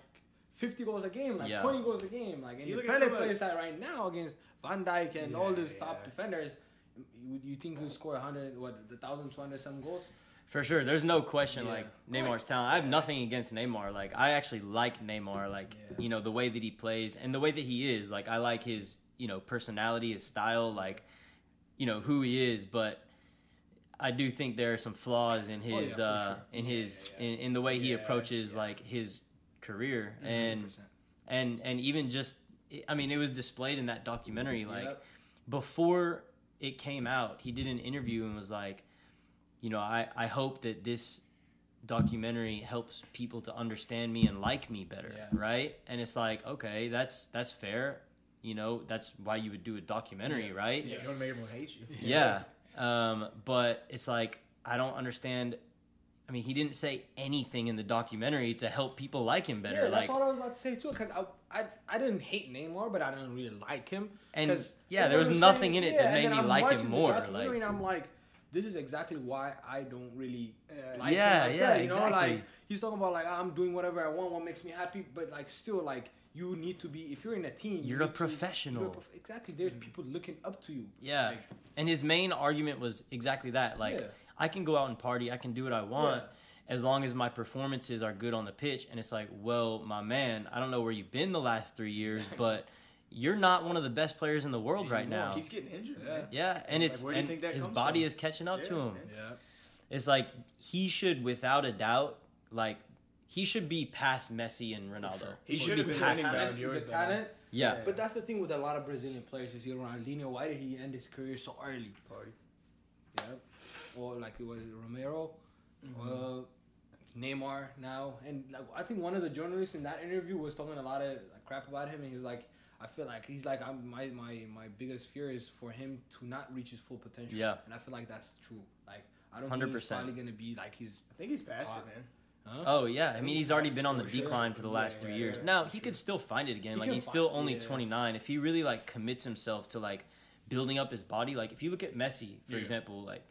50 goals a game, like Yeah. 20 goals a game. Like, and You if look at Pele some of- plays that right now against Van Dijk and Yeah, all these top yeah. defenders, you think he'll score 1,200 some goals? For sure, there's no question Yeah. like Neymar's talent. I have nothing against Neymar. Like I actually like Neymar. Like Yeah. the way that he plays and the way that he is. Like I like his personality, his style. Like who he is, but I do think there are some flaws in his in the way he approaches like his career, and even just, I mean, it was displayed in that documentary. Like before it came out, he did an interview and was like, I hope that this documentary helps people to understand me and like me better, right? And it's like, okay, that's fair. That's why you would do a documentary, right? Yeah, you don't make everyone hate you. Yeah. But it's like, I don't understand. I mean, he didn't say anything in the documentary to help people like him better. Yeah, that's what I was about to say too. Because I didn't hate Neymar, but I didn't really like him. And there was nothing in it that made me like him more. And I'm like, this is exactly why I don't really like him. Exactly. Like he's talking about like, I'm doing whatever I want, what makes me happy, but like still like, you need to be, if you're in a team, you're a professional. Exactly. There's people looking up to you. Yeah. Like, and his main argument was exactly that. Like, I can go out and party. I can do what I want as long as my performances are good on the pitch. And it's like, well, my man, I don't know where you've been the last 3 years, but you're not one of the best players in the world right now. He keeps getting injured. Yeah. And it's, where do you think that his comes body from? is catching up to him. Yeah. It's like, he should, without a doubt, like, he should be past Messi and Ronaldo. Sure. He should have been winning Ballon d'Ors. Talent. Yeah. But that's the thing with a lot of Brazilian players. You see, Ronaldinho, why did he end his career so early? Party. Yeah. Or like, what is it, Romero? Neymar now. And like, I think one of the journalists in that interview was talking a lot of like, crap about him. And he was like, I feel like he's like, my biggest fear is for him to not reach his full potential. Yeah. And I feel like that's true. Like, I don't 100%. think he's probably going to be like his... I think he's past it, man. Huh? Oh, yeah. I mean, he's already been on the decline for the last 3 years. Now, he could still find it again. Like, he's still only 29. If he really, like, commits himself to, like, building up his body. Like, if you look at Messi, for example, like,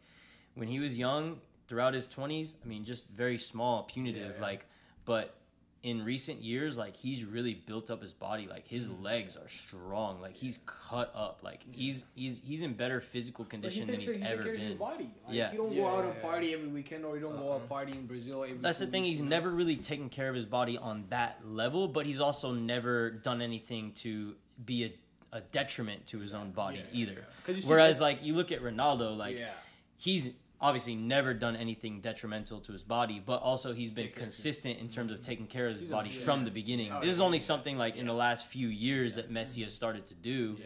when he was young, throughout his 20s, I mean, just very small, punitive, like, but in recent years, like, he's really built up his body. Like, his legs are strong. Like, he's cut up. Like, he's in better physical condition than he's ever been. His body. Like, Yeah. You don't go out and party every weekend, or you don't go out party in Brazil every That's the thing. He's never really taken care of his body on that level, but he's also never done anything to be a detriment to his own body either. Whereas, like, you look at Ronaldo, like, he's obviously never done anything detrimental to his body, but also he's been consistent in terms of taking care of his body from the beginning. This is only something like in the last few years that Messi has started to do.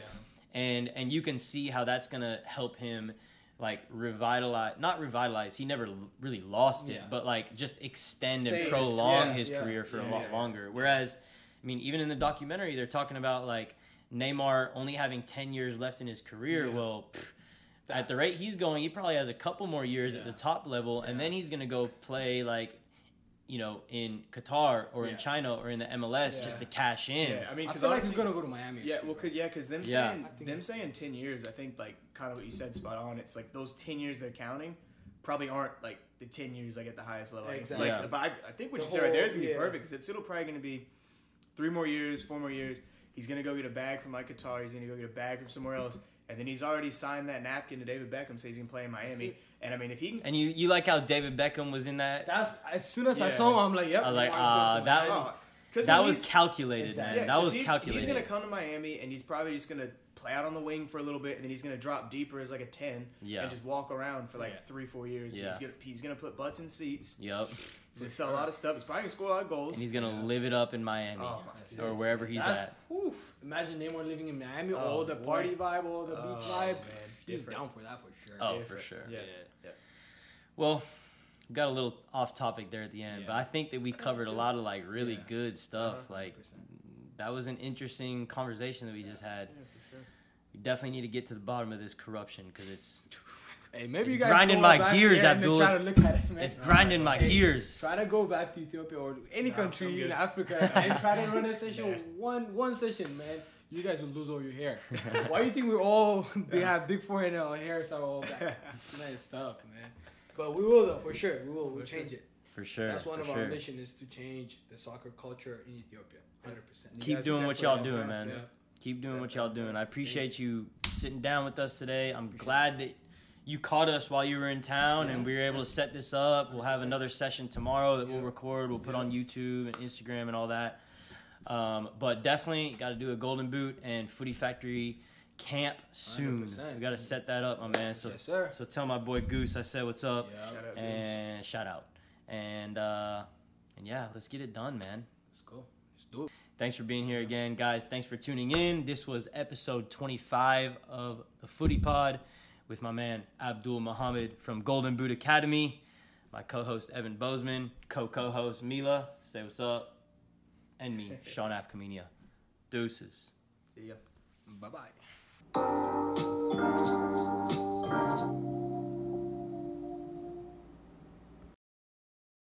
And you can see how that's going to help him like not revitalize. He never really lost it, but like just extend and prolong his career for a lot longer. Whereas, I mean, even in the documentary, they're talking about like Neymar only having 10 years left in his career. Well, at the rate he's going, he probably has a couple more years at the top level, and then he's going to go play like, in Qatar or in China or in the MLS just to cash in. Yeah, I mean, I feel like he's going to go to Miami. Yeah, well, because them saying 10 years, I think like kind of what you said, spot on. It's like those 10 years they're counting probably aren't like the 10 years like at the highest level. Exactly. Like, but I think what you said right there is going to be perfect, because it's still probably going to be 3 more years, 4 more years. He's going to go get a bag from like Qatar. He's going to go get a bag from somewhere else. And then he's already signed that napkin to David Beckham, says he's going to play in Miami. And I mean, if he can... And you like how David Beckham was in that? That's, as soon as I saw him, I'm like, yep. I was like, that was calculated, man. That was calculated. He's going to come to Miami, and he's probably just going to play out on the wing for a little bit, and then he's going to drop deeper as like a 10 and just walk around for like 3-4 years. Yeah. He's going to put butts in seats. Yep. He's going to sell a lot of stuff. He's probably going to score a lot of goals. And he's going to live it up in Miami or wherever he's at. Oof. Imagine Neymar living in Miami, all the party vibe, all the beach vibe. Man. He's down for that for sure. Oh, for sure. Yeah. Well, we got a little off topic there at the end, but I think that we covered a lot of like really good stuff. Like 100%. That was an interesting conversation that we just had. Yeah, for sure. We definitely need to get to the bottom of this corruption, because it's... Hey, maybe you guys grinding my gears, Abdul. It's grinding my gears. Try to go back to Ethiopia or any country in Africa and try to run a session, one session, man. You guys will lose all your hair. Why do you think they have big forehead and our hairs are all back? It's nice stuff, man. But we will, though, for sure. We will. We'll change it. For sure. That's one of our missions, is to change the soccer culture in Ethiopia. 100%. Keep doing what y'all doing, man. Keep doing what y'all doing. I appreciate you sitting down with us today. I'm glad that you caught us while you were in town, and we were able to set this up. We'll have another session tomorrow that we'll record. We'll put on YouTube and Instagram and all that. But definitely got to do a Golden Boot and Footy Factory camp soon. 100%. We got to set that up, my man. So, yes, sir. So tell my boy Goose I said what's up. Yeah. And shout out. And yeah, let's get it done, man. Let's go. Let's do it. Thanks for being here again, guys. Thanks for tuning in. This was episode 25 of the Footy Pod with my man Abdul Muhammad from Golden Boot Academy, my co-host Evan Bozeman, co-host Mila, say what's up, and me, Sean Afkamenia. Deuces. See ya. Bye-bye.